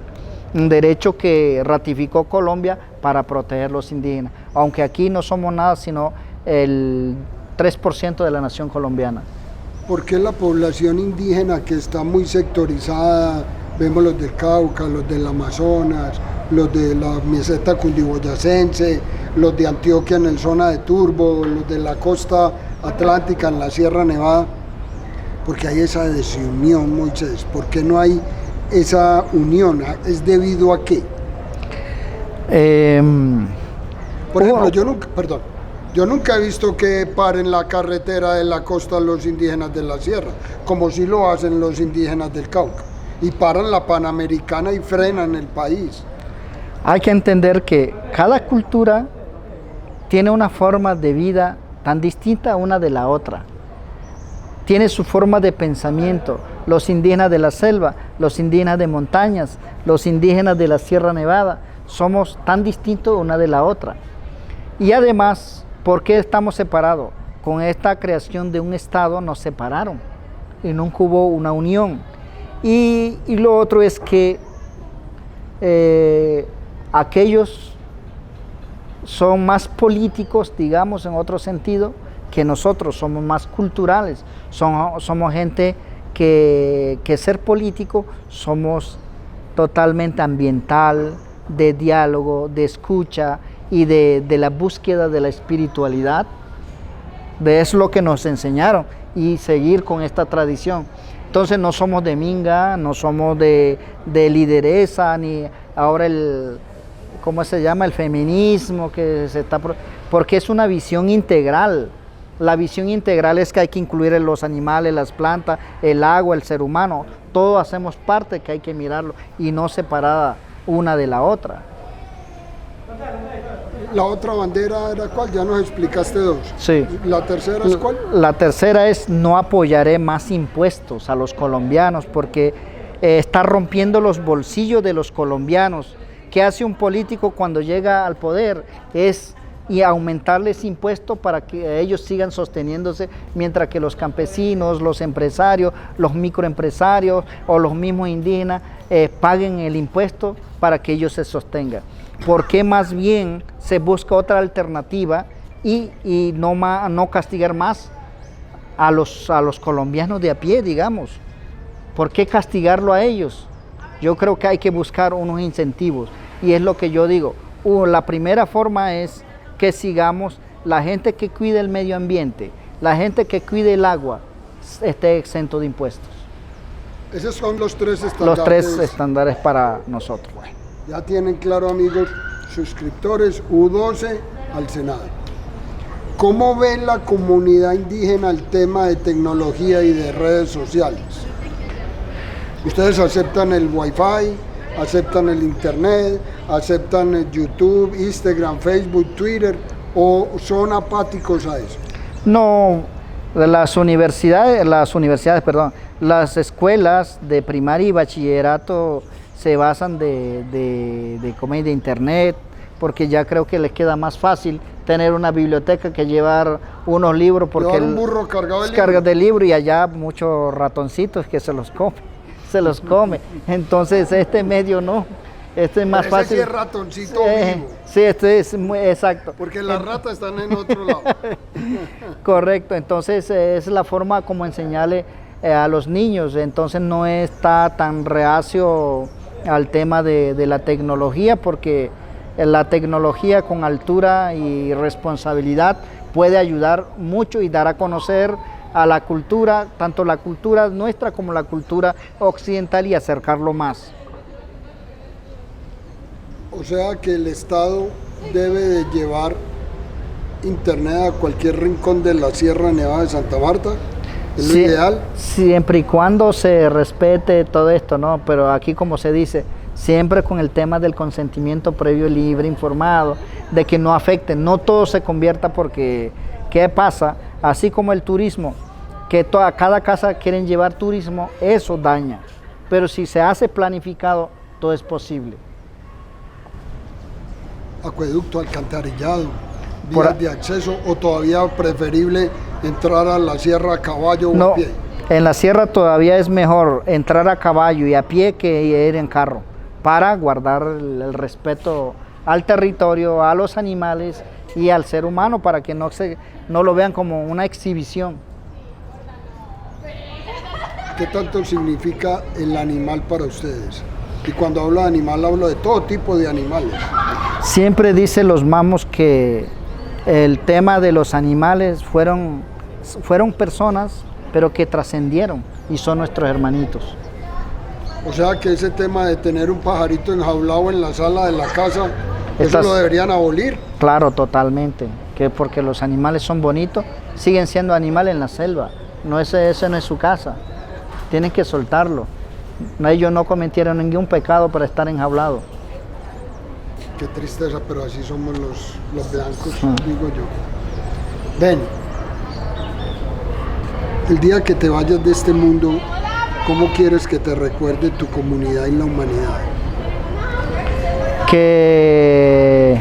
un derecho que ratificó Colombia para proteger a los indígenas, aunque aquí no somos nada sino el 3% de la nación colombiana. ¿Por qué la población indígena, que está muy sectorizada, vemos los del Cauca, los del Amazonas, los de la meseta cundiboyacense, los de Antioquia en la zona de Turbo, los de la costa atlántica en la Sierra Nevada, porque hay esa desunión, Moisés? ¿Por qué no hay esa unión? ¿Es debido a qué? Por ejemplo, yo nunca he visto que paren la carretera de la costa los indígenas de la sierra, como si lo hacen los indígenas del Cauca, y paran la Panamericana y frenan el país. Hay que entender que cada cultura tiene una forma de vida tan distinta una de la otra. Tiene su forma de pensamiento. Los indígenas de la selva, los indígenas de montañas, los indígenas de la Sierra Nevada, somos tan distintos una de la otra. Y además, ¿por qué estamos separados? Con esta creación de un Estado nos separaron y nunca hubo una unión. Y lo otro es que aquellos son más políticos, digamos, en otro sentido, que nosotros somos más culturales, somos gente que ser político, somos totalmente ambiental, de diálogo, de escucha y de la búsqueda de la espiritualidad. De eso es lo que nos enseñaron y seguir con esta tradición. Entonces no somos de minga, no somos de lideresa, ni ahora ¿cómo se llama? El feminismo que se está... Porque es una visión integral. La visión integral es que hay que incluir los animales, las plantas, el agua, el ser humano. Todos hacemos parte, que hay que mirarlo y no separada una de la otra. La otra bandera era ¿cuál? Ya nos explicaste dos. Sí. ¿La tercera es cuál? La tercera es no apoyaré más impuestos a los colombianos porque está rompiendo los bolsillos de los colombianos. ¿Qué hace un político cuando llega al poder? Es aumentarles impuestos para que ellos sigan sosteniéndose, mientras que los campesinos, los empresarios, los microempresarios o los mismos indígenas paguen el impuesto para que ellos se sostengan. ¿Por qué más bien se busca otra alternativa y no castigar más a los colombianos de a pie, digamos? ¿Por qué castigarlo a ellos? Yo creo que hay que buscar unos incentivos y es lo que yo digo. La primera forma es que sigamos la gente que cuide el medio ambiente, la gente que cuide el agua, esté exento de impuestos. Esos son los tres estándares. Los tres estándares para nosotros. Bueno, ya tienen claro, amigos suscriptores, U12 al Senado. ¿Cómo ve la comunidad indígena el tema de tecnología y de redes sociales? ¿Ustedes aceptan el Wi-Fi? ¿Aceptan el Internet? ¿Aceptan el YouTube, Instagram, Facebook, Twitter? ¿O son apáticos a eso? No, las escuelas de primaria y bachillerato se basan de Internet, porque ya creo que les queda más fácil tener una biblioteca que llevar unos libros, porque llevar un burro cargado de libro y allá muchos ratoncitos que se los come. Entonces este medio no, este es más fácil. Sí es ratoncito vivo. Sí, este es muy exacto. Porque las ratas están en otro lado. Correcto, entonces es la forma como enseñarle a los niños, entonces no está tan reacio al tema de la tecnología, porque la tecnología con altura y responsabilidad puede ayudar mucho y dar a conocer a la cultura, tanto la cultura nuestra como la cultura occidental, y acercarlo más. O sea que el Estado debe de llevar Internet a cualquier rincón de la Sierra Nevada de Santa Marta. ¿Es lo ideal? Siempre y cuando se respete todo esto, ¿no? Pero aquí, como se dice, siempre con el tema del consentimiento previo, libre, informado, de que no afecte, no todo se convierta porque, ¿qué pasa? Así como el turismo, que cada casa quieren llevar turismo, eso daña. Pero si se hace planificado, todo es posible. Acueducto, alcantarillado, vías de acceso, o todavía preferible entrar a la sierra a caballo o a pie. En la sierra todavía es mejor entrar a caballo y a pie que ir en carro, para guardar el respeto al territorio, a los animales y al ser humano, para que no lo vean como una exhibición. ¿Qué tanto significa el animal para ustedes? Y cuando hablo de animal, hablo de todo tipo de animales. Siempre dicen los mamos que el tema de los animales fueron personas, pero que trascendieron y son nuestros hermanitos. O sea que ese tema de tener un pajarito enjaulado en la sala de la casa, ¿eso lo deberían abolir? Claro, totalmente. Que porque los animales son bonitos, siguen siendo animales en la selva. Ese no es su casa. Tienen que soltarlo. Ellos no cometieron ningún pecado para estar enjaulados. Qué tristeza, pero así somos los blancos, digo yo. Ven, el día que te vayas de este mundo, ¿cómo quieres que te recuerde tu comunidad y la humanidad? Que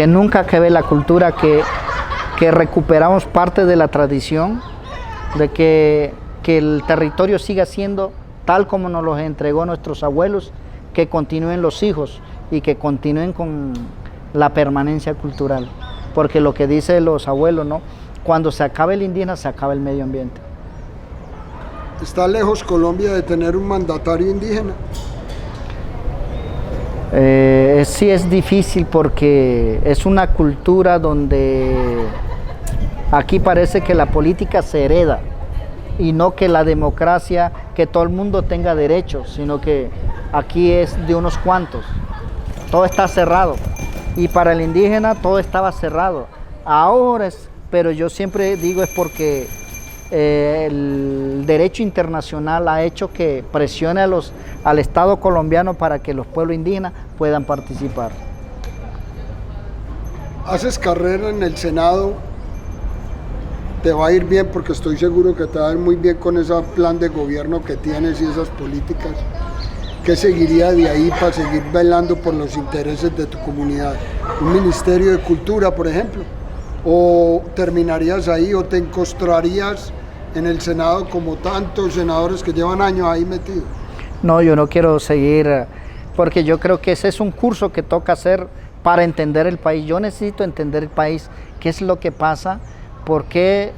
nunca quede la cultura, que recuperamos parte de la tradición, de que el territorio siga siendo tal como nos los entregó nuestros abuelos, que continúen los hijos y que continúen con la permanencia cultural. Porque lo que dicen los abuelos, ¿no? Cuando se acabe el indígena, se acaba el medio ambiente. ¿Está lejos Colombia de tener un mandatario indígena? Sí es difícil porque es una cultura donde aquí parece que la política se hereda y no que la democracia, que todo el mundo tenga derechos, sino que aquí es de unos cuantos. Todo está cerrado y para el indígena todo estaba cerrado. Ahora pero yo siempre digo es porque el derecho internacional ha hecho que presione al Estado colombiano para que los pueblos indígenas puedan participar. Haces carrera en el Senado, te va a ir bien porque estoy seguro que te va a ir muy bien con ese plan de gobierno que tienes y esas políticas. ¿Qué seguiría de ahí para seguir velando por los intereses de tu comunidad? ¿Un ministerio de cultura, por ejemplo? ¿O terminarías ahí o te encostrarías en el Senado como tantos senadores que llevan años ahí metidos? No, yo no quiero seguir, porque yo creo que ese es un curso que toca hacer para entender el país. Yo necesito entender el país, qué es lo que pasa, por qué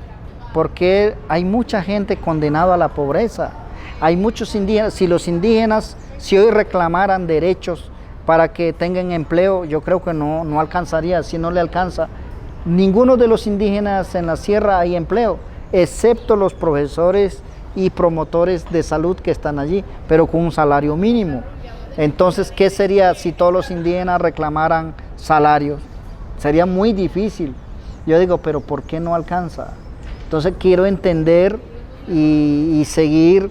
hay mucha gente condenada a la pobreza. Hay muchos indígenas, si hoy reclamaran derechos para que tengan empleo, yo creo que no alcanzaría, si no le alcanza. Ninguno de los indígenas en la sierra hay empleo, excepto los profesores y promotores de salud que están allí, pero con un salario mínimo. Entonces, ¿qué sería si todos los indígenas reclamaran salarios? Sería muy difícil. Yo digo, pero ¿por qué no alcanza? Entonces quiero entender y seguir,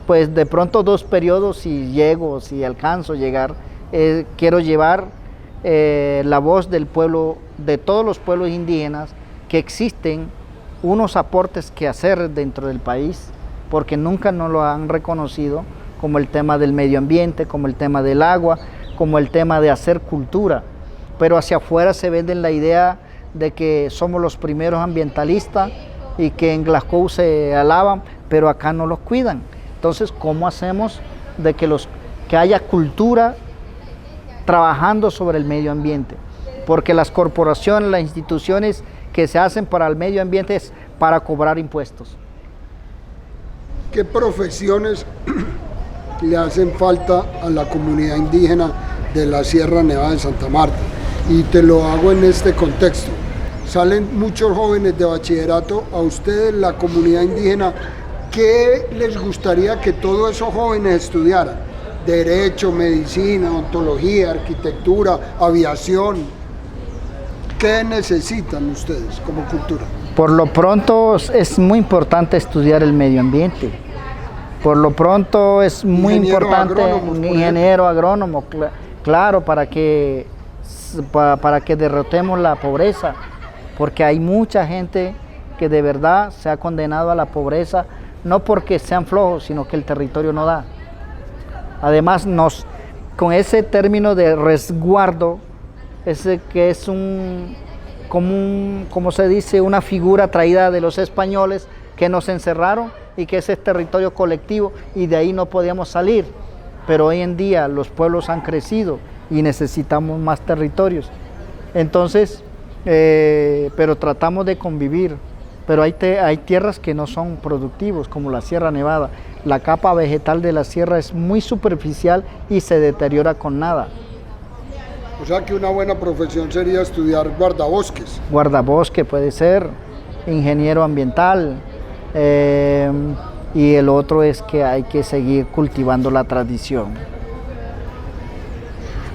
pues de pronto 2 periodos, si alcanzo a llegar, quiero llevar la voz del pueblo, de todos los pueblos indígenas, que existen unos aportes que hacer dentro del país, porque nunca nos lo han reconocido, como el tema del medio ambiente, como el tema del agua, como el tema de hacer cultura. Pero hacia afuera se venden la idea de que somos los primeros ambientalistas y que en Glasgow se alaban, pero acá no los cuidan. Entonces, ¿cómo hacemos de que haya cultura trabajando sobre el medio ambiente? Porque las corporaciones, las instituciones que se hacen para el medio ambiente es para cobrar impuestos. ¿Qué profesiones le hacen falta a la comunidad indígena de la Sierra Nevada de Santa Marta? Y te lo hago en este contexto. Salen muchos jóvenes de bachillerato, a ustedes, la comunidad indígena, ¿qué les gustaría que todos esos jóvenes estudiaran? Derecho, medicina, odontología, arquitectura, aviación. ¿Qué necesitan ustedes como cultura? Por lo pronto es muy importante estudiar el medio ambiente. Por lo pronto es muy importante un ingeniero agrónomo, claro, para que derrotemos la pobreza, porque hay mucha gente que de verdad se ha condenado a la pobreza, no porque sean flojos, sino que el territorio no da. Además, con ese término de resguardo, ese que es como se dice, una figura traída de los españoles que nos encerraron y que ese es territorio colectivo y de ahí no podíamos salir. Pero hoy en día los pueblos han crecido y necesitamos más territorios. Entonces, pero tratamos de convivir. Pero hay tierras que no son productivos, como la Sierra Nevada. La capa vegetal de la sierra es muy superficial y se deteriora con nada. O sea que una buena profesión sería estudiar guardabosques. Guardabosque puede ser, ingeniero ambiental, y el otro es que hay que seguir cultivando la tradición.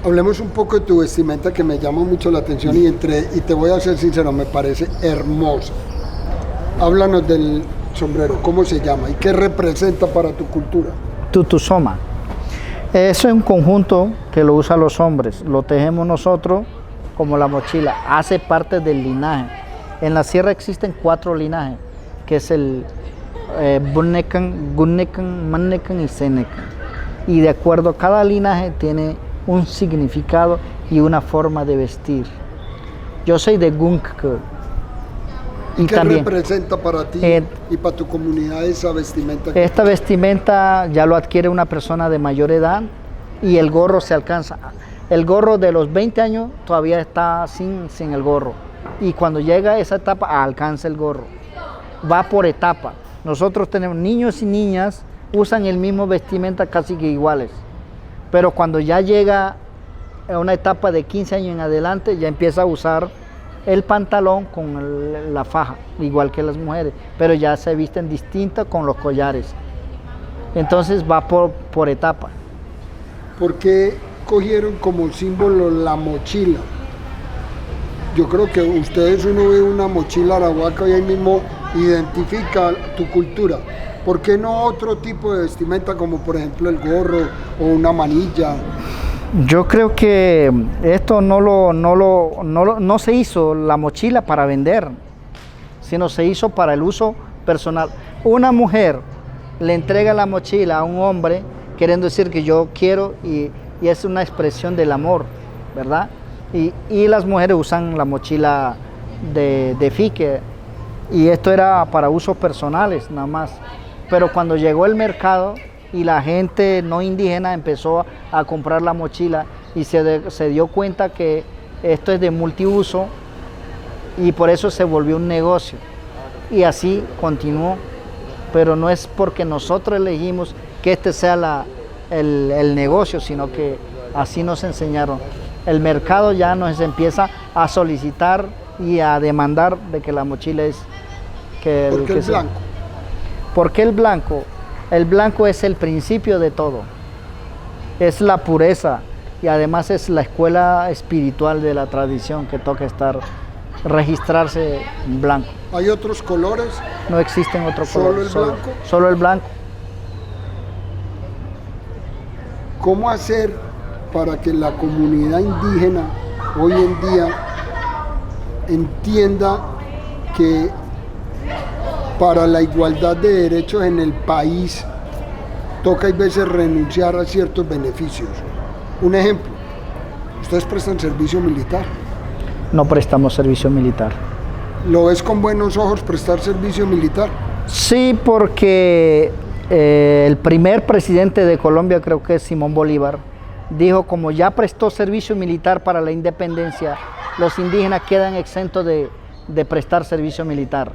Hablemos un poco de tu vestimenta, que me llama mucho la atención y te voy a ser sincero, me parece hermosa. Háblanos del sombrero, ¿cómo se llama y qué representa para tu cultura? Tutusoma. Eso es un conjunto que lo usan los hombres, lo tejemos nosotros como la mochila, hace parte del linaje. En la sierra existen 4 linajes, que es el Bunekan, Gunekan, Manekan y Senekan. Y de acuerdo a cada linaje tiene un significado y una forma de vestir. Yo soy de Gunkka. ¿Y qué representa para ti y para tu comunidad esa vestimenta? Esta vestimenta ya lo adquiere una persona de mayor edad y el gorro se alcanza. El gorro de los 20 años todavía está sin el gorro. Y cuando llega a esa etapa alcanza el gorro. Va por etapa. Nosotros tenemos niños y niñas, usan el mismo vestimenta casi que iguales. Pero cuando ya llega a una etapa de 15 años en adelante, ya empieza a usar el pantalón con la faja, igual que las mujeres, pero ya se visten distintas con los collares. Entonces va por etapa. ¿Por qué cogieron como símbolo la mochila? Yo creo que ustedes, uno ve una mochila arahuaca y ahí mismo identifica tu cultura. ¿Por qué no otro tipo de vestimenta como por ejemplo el gorro o una manilla? Yo creo que esto no se hizo la mochila para vender, sino se hizo para el uso personal. Una mujer le entrega la mochila a un hombre queriendo decir que yo quiero y es una expresión del amor, ¿verdad? Y las mujeres usan la mochila de fique y esto era para usos personales nada más. Pero cuando llegó el mercado y la gente no indígena empezó a comprar la mochila y se dio cuenta que esto es de multiuso y por eso se volvió un negocio y así continuó, pero no es porque nosotros elegimos que este sea el negocio, sino que así nos enseñaron. El mercado ya nos empieza a solicitar y a demandar de que la mochila es ¿Por qué el blanco? ¿Por qué el blanco? El blanco es el principio de todo, es la pureza y además es la escuela espiritual de la tradición que toca registrarse en blanco. ¿Hay otros colores? No existen otros colores. ¿Solo el blanco? Solo el blanco. ¿Cómo hacer para que la comunidad indígena hoy en día entienda que para la igualdad de derechos en el país toca a veces renunciar a ciertos beneficios? Un ejemplo, ustedes prestan servicio militar. No prestamos servicio militar. ¿Lo ves con buenos ojos prestar servicio militar? Sí, porque el primer presidente de Colombia, creo que es Simón Bolívar, dijo como ya prestó servicio militar para la independencia, los indígenas quedan exentos de prestar servicio militar.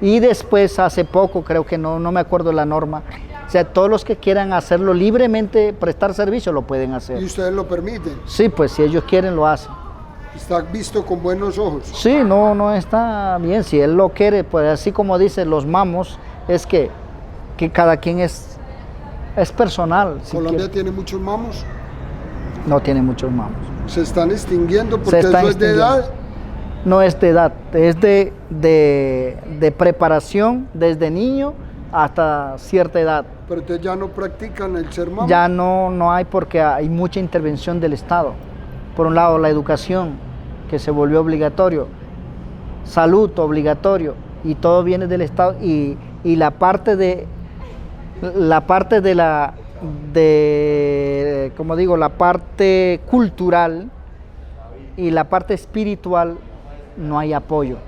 Y después, hace poco, creo que no me acuerdo la norma, o sea, todos los que quieran hacerlo libremente, prestar servicio, lo pueden hacer. ¿Y ustedes lo permiten? Sí, pues si ellos quieren, lo hacen. ¿Está visto con buenos ojos? Sí, no está bien, si él lo quiere, pues así como dicen los mamos, es que cada quien es personal. ¿Colombia tiene muchos mamos? No tiene muchos mamos. ¿Se están extinguiendo porque eso es de edad? no es de edad, es de preparación desde niño hasta cierta edad. Pero entonces ya no practican el ser mamá. Ya no hay, porque hay mucha intervención del Estado. Por un lado, la educación, que se volvió obligatorio, salud obligatorio, y todo viene del Estado, y la parte como digo, la parte cultural y la parte espiritual, no hay apoyo.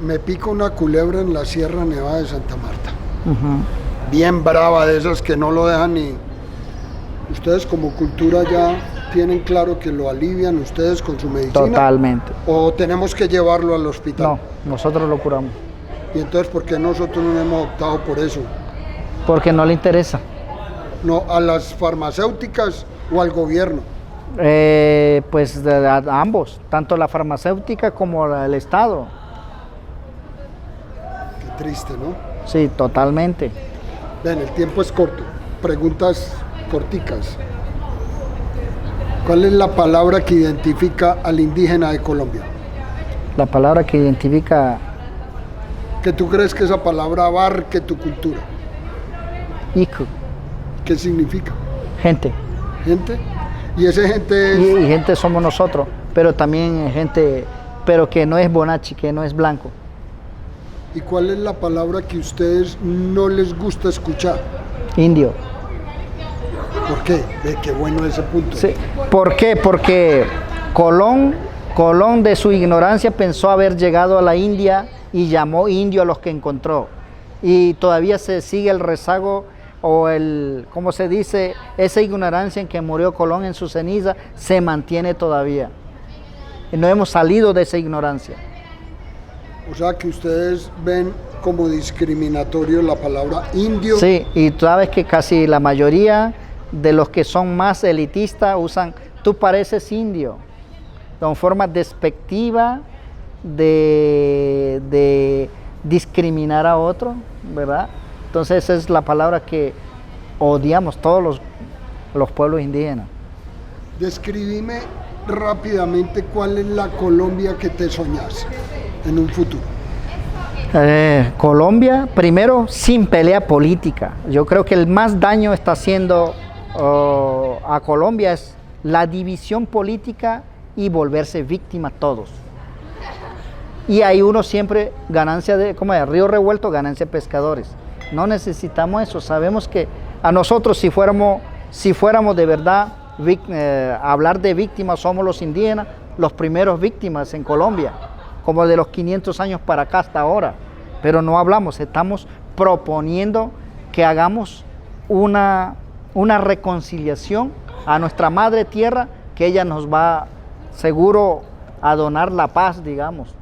Me pica una culebra en la Sierra Nevada de Santa Marta. Uh-huh. Bien brava, de esas que no lo dejan ni... ¿Ustedes como cultura ya tienen claro que lo alivian ustedes con su medicina? Totalmente. ¿O tenemos que llevarlo al hospital? No, nosotros lo curamos. ¿Y entonces por qué nosotros no hemos optado por eso? Porque no le interesa. No, ¿a las farmacéuticas o al gobierno? Pues a ambos, tanto la farmacéutica como el Estado. Qué triste, ¿no? Sí, totalmente. Ven, el tiempo es corto. Preguntas corticas. ¿Cuál es la palabra que identifica al indígena de Colombia? La palabra que identifica... ¿Que tú crees que esa palabra abarque tu cultura? Iku. ¿Qué significa? Gente. ¿Gente? Y esa gente es... Y gente somos nosotros, pero también gente, pero que no es bonachi, que no es blanco. ¿Y cuál es la palabra que a ustedes no les gusta escuchar? Indio. ¿Por qué? Ve, qué bueno ese punto. Sí. ¿Por qué? Porque Colón de su ignorancia pensó haber llegado a la India y llamó indio a los que encontró. Y todavía se sigue el rezago o ¿cómo se dice? Esa ignorancia en que murió Colón en su ceniza se mantiene todavía. Y no hemos salido de esa ignorancia. O sea que ustedes ven como discriminatorio la palabra indio. Sí, y tú sabes que casi la mayoría de los que son más elitistas usan, tú pareces indio, con forma despectiva de discriminar a otro, ¿verdad? Entonces esa es la palabra que odiamos todos los pueblos indígenas. Describime rápidamente cuál es la Colombia que te soñás en un futuro. Colombia, primero, sin pelea política. Yo creo que el más daño está haciendo a Colombia es la división política y volverse víctima todos. Y hay uno siempre ganancia de, como es, río revuelto, ganancia de pescadores. No necesitamos eso. Sabemos que a nosotros, si fuéramos de verdad hablar de víctimas, somos los indígenas los primeros víctimas en Colombia, como de los 500 años para acá hasta ahora. Pero no hablamos, estamos proponiendo que hagamos una reconciliación a nuestra madre tierra, que ella nos va seguro a donar la paz, digamos.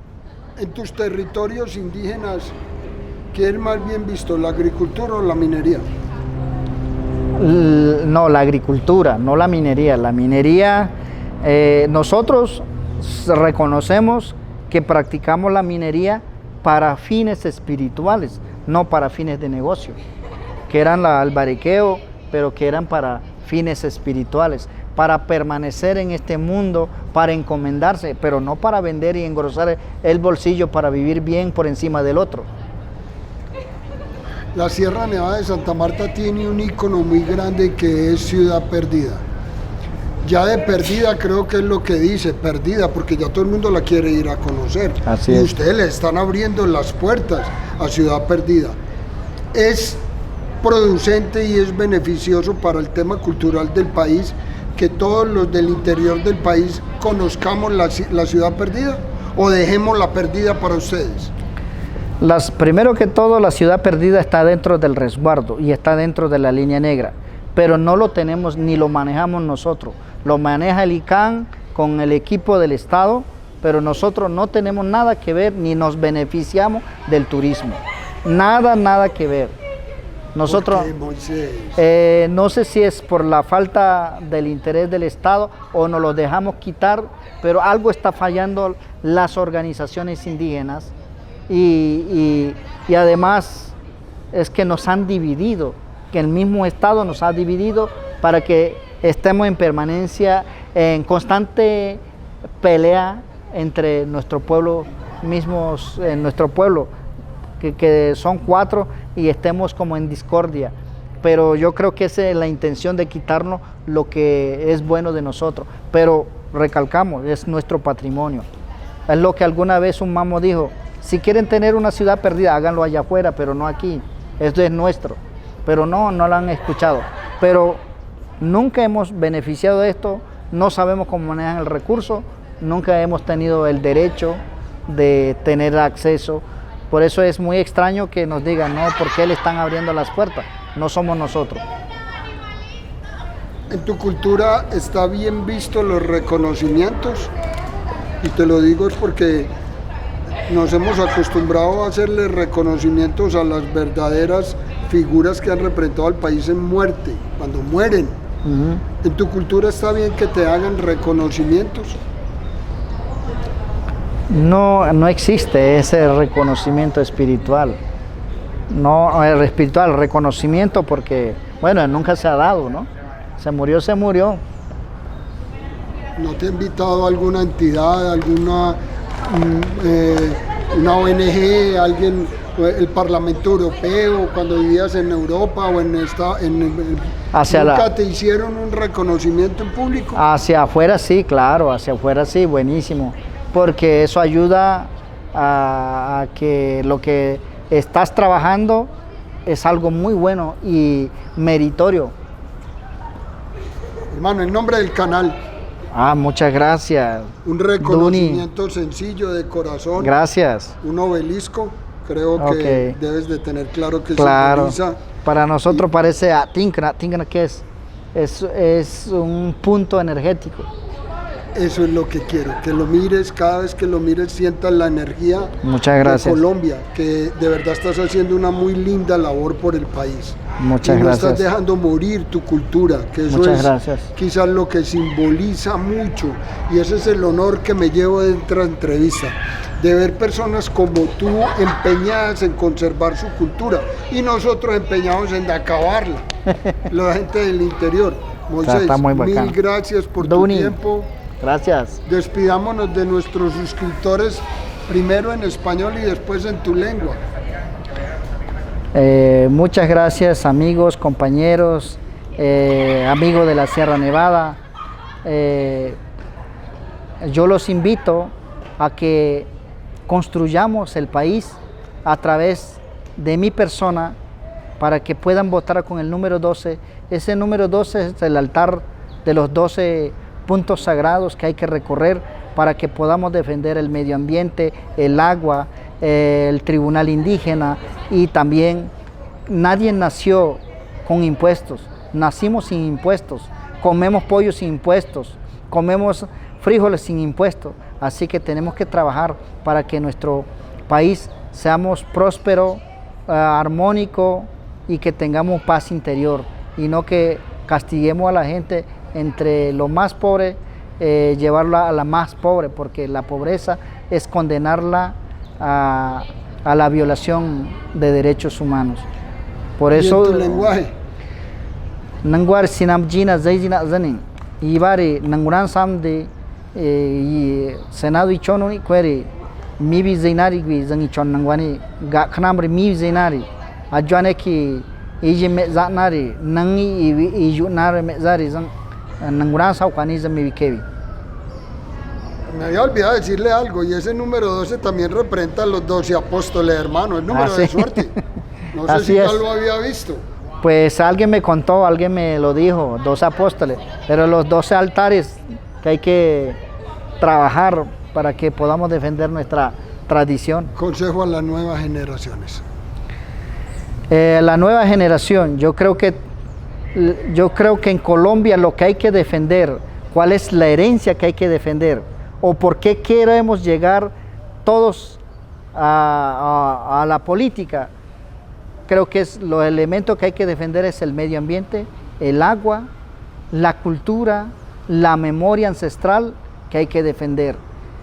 En tus territorios indígenas, ¿qué es más bien visto, la agricultura o la minería? No, la agricultura, no la minería. La minería, nosotros reconocemos que practicamos la minería para fines espirituales, no para fines de negocio, que eran el albariqueo, pero que eran para fines espirituales, para permanecer en este mundo, para encomendarse, pero no para vender y engrosar el bolsillo para vivir bien por encima del otro. La Sierra Nevada de Santa Marta tiene un ícono muy grande que es Ciudad Perdida. Ya de perdida creo que es lo que dice, perdida, porque ya todo el mundo la quiere ir a conocer. Así y es. ustedes le están abriendo las puertas a Ciudad Perdida. Es producente y es beneficioso para el tema cultural del país que todos los del interior del país conozcamos la Ciudad Perdida, o dejemos la perdida para ustedes. Primero que todo, la Ciudad Perdida está dentro del resguardo y está dentro de la línea negra, pero no lo tenemos ni lo manejamos nosotros. Lo maneja el ICANN con el equipo del Estado, pero nosotros no tenemos nada que ver ni nos beneficiamos del turismo. Nada que ver. Nosotros, ¿Por qué, Moisés? no sé si es por la falta del interés del Estado o nos lo dejamos quitar, pero algo está fallando las organizaciones indígenas y además es que nos han dividido, que el mismo Estado nos ha dividido para que estemos en permanencia, en constante pelea entre nuestro pueblo mismos, en nuestro pueblo, que son 4 y estemos como en discordia. Pero yo creo que esa es la intención de quitarnos lo que es bueno de nosotros. Pero recalcamos, es nuestro patrimonio. Es lo que alguna vez un mamo dijo, si quieren tener una ciudad perdida, háganlo allá afuera, pero no aquí. Esto es nuestro. Pero no lo han escuchado. Pero nunca hemos beneficiado de esto, no sabemos cómo manejan el recurso, nunca hemos tenido el derecho de tener acceso. Por eso es muy extraño que nos digan, no, ¿por qué le están abriendo las puertas? No somos nosotros. En tu cultura está bien visto los reconocimientos, y te lo digo es porque nos hemos acostumbrado a hacerle reconocimientos a las verdaderas figuras que han representado al país en muerte, cuando mueren. ¿En tu cultura está bien que te hagan reconocimientos? No existe ese reconocimiento espiritual. No, el espiritual, reconocimiento porque, bueno, nunca se ha dado, ¿no? Se murió, se murió. ¿No te ha invitado alguna entidad, alguna una ONG, alguien, el Parlamento Europeo, cuando vivías en Europa o nunca te hicieron un reconocimiento en público? Hacia afuera sí, claro, hacia afuera sí, buenísimo, porque eso ayuda a que lo que estás trabajando es algo muy bueno y meritorio. Hermano, en nombre del canal. Muchas gracias. Un reconocimiento Duni. Sencillo de corazón. Gracias. Un obelisco, creo que debes de tener claro que claro. Simboliza. Para nosotros parece Tinkra que es un punto energético. Eso es lo que quiero, que lo mires, cada vez que lo mires sientas la energía. Muchas gracias. De Colombia, que de verdad estás haciendo una muy linda labor por el país. Muchas y no gracias. Estás dejando morir tu cultura, que eso Muchas es gracias. Quizás lo que simboliza mucho, y ese es el honor que me llevo de esta entrevista, de ver personas como tú empeñadas en conservar su cultura y nosotros empeñados en acabarla, la gente del interior. Moisés, está muy mil gracias por Duni. tu tiempo. Gracias. Despidámonos de nuestros suscriptores, primero en español y después en tu lengua. Muchas gracias, amigos, compañeros, amigos de la Sierra Nevada. Yo los invito a que construyamos el país a través de mi persona para que puedan votar con el número 12. Ese número 12 es el altar de los 12 puntos sagrados que hay que recorrer para que podamos defender el medio ambiente, el agua, el tribunal indígena, y también nadie nació con impuestos, nacimos sin impuestos, comemos pollo sin impuestos, comemos frijoles sin impuestos, así que tenemos que trabajar para que nuestro país seamos próspero, armónico y que tengamos paz interior y no que castiguemos a la gente entre lo más pobre, llevarla a la más pobre, porque la pobreza es condenarla a la violación de derechos humanos. Por eso, ¿y en tu lenguaje? Nanguar sinam jina zaizina zanin ibari nanguran samde senado y chono ni query mibi zainari gui zangi chon nangwani ga khnamri mibi zainari ajwane ki ije me zanari nangi iju nare me zari zang nanguran sa kwani zami kevi. Me había olvidado decirle algo, y ese número 12 también representa a los 12 apóstoles, hermano, el número de suerte. No sé si ya lo había visto. Pues alguien me contó, alguien me lo dijo, 12 apóstoles, pero los 12 altares que hay que trabajar para que podamos defender nuestra tradición. Consejo a las nuevas generaciones. La nueva generación, yo creo que en Colombia lo que hay que defender, cuál es la herencia que hay que defender, o por qué queremos llegar todos a la política. Creo que los elementos que hay que defender es el medio ambiente, el agua, la cultura, la memoria ancestral que hay que defender.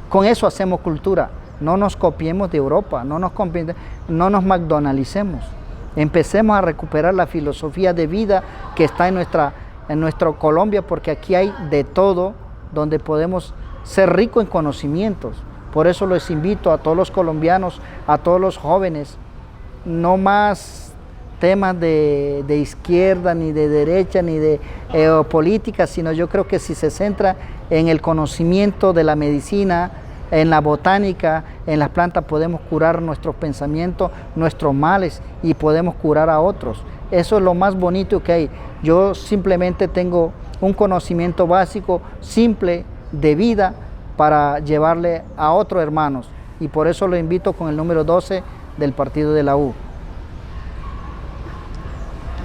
Con eso hacemos cultura. No nos copiemos de Europa, no nos McDonaldicemos. Empecemos a recuperar la filosofía de vida que está en nuestra Colombia, porque aquí hay de todo, donde podemos ser rico en conocimientos. Por eso les invito a todos los colombianos, a todos los jóvenes, no más temas de izquierda, ni de derecha, ni de política, sino yo creo que si se centra en el conocimiento de la medicina, en la botánica, en las plantas, podemos curar nuestros pensamientos, nuestros males, y podemos curar a otros. Eso es lo más bonito que hay. Yo simplemente tengo un conocimiento básico, simple, de vida, para llevarle a otros hermanos. Y por eso lo invito con el número 12 del partido de la U.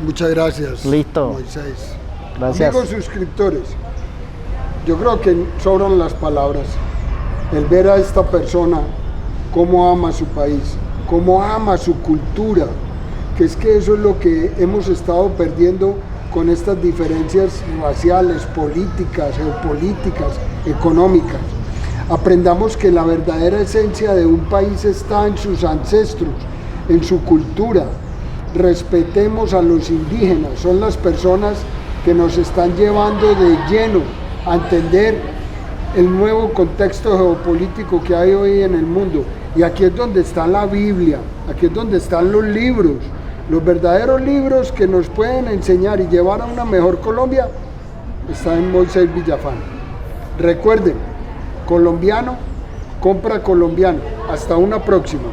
Muchas gracias. Listo. Moisés. Gracias. Amigos suscriptores, yo creo que sobran las palabras. El ver a esta persona, cómo ama su país, cómo ama su cultura, que es que eso es lo que hemos estado perdiendo con estas diferencias raciales, políticas, geopolíticas, económicas. Aprendamos que la verdadera esencia de un país está en sus ancestros, en su cultura. Respetemos a los indígenas, son las personas que nos están llevando de lleno a entender el nuevo contexto geopolítico que hay hoy en el mundo. Y aquí es donde está la Biblia, aquí es donde están los libros, los verdaderos libros que nos pueden enseñar y llevar a una mejor Colombia, está en Moisés Villafán. Recuerden, colombiano, compra colombiano. Hasta una próxima.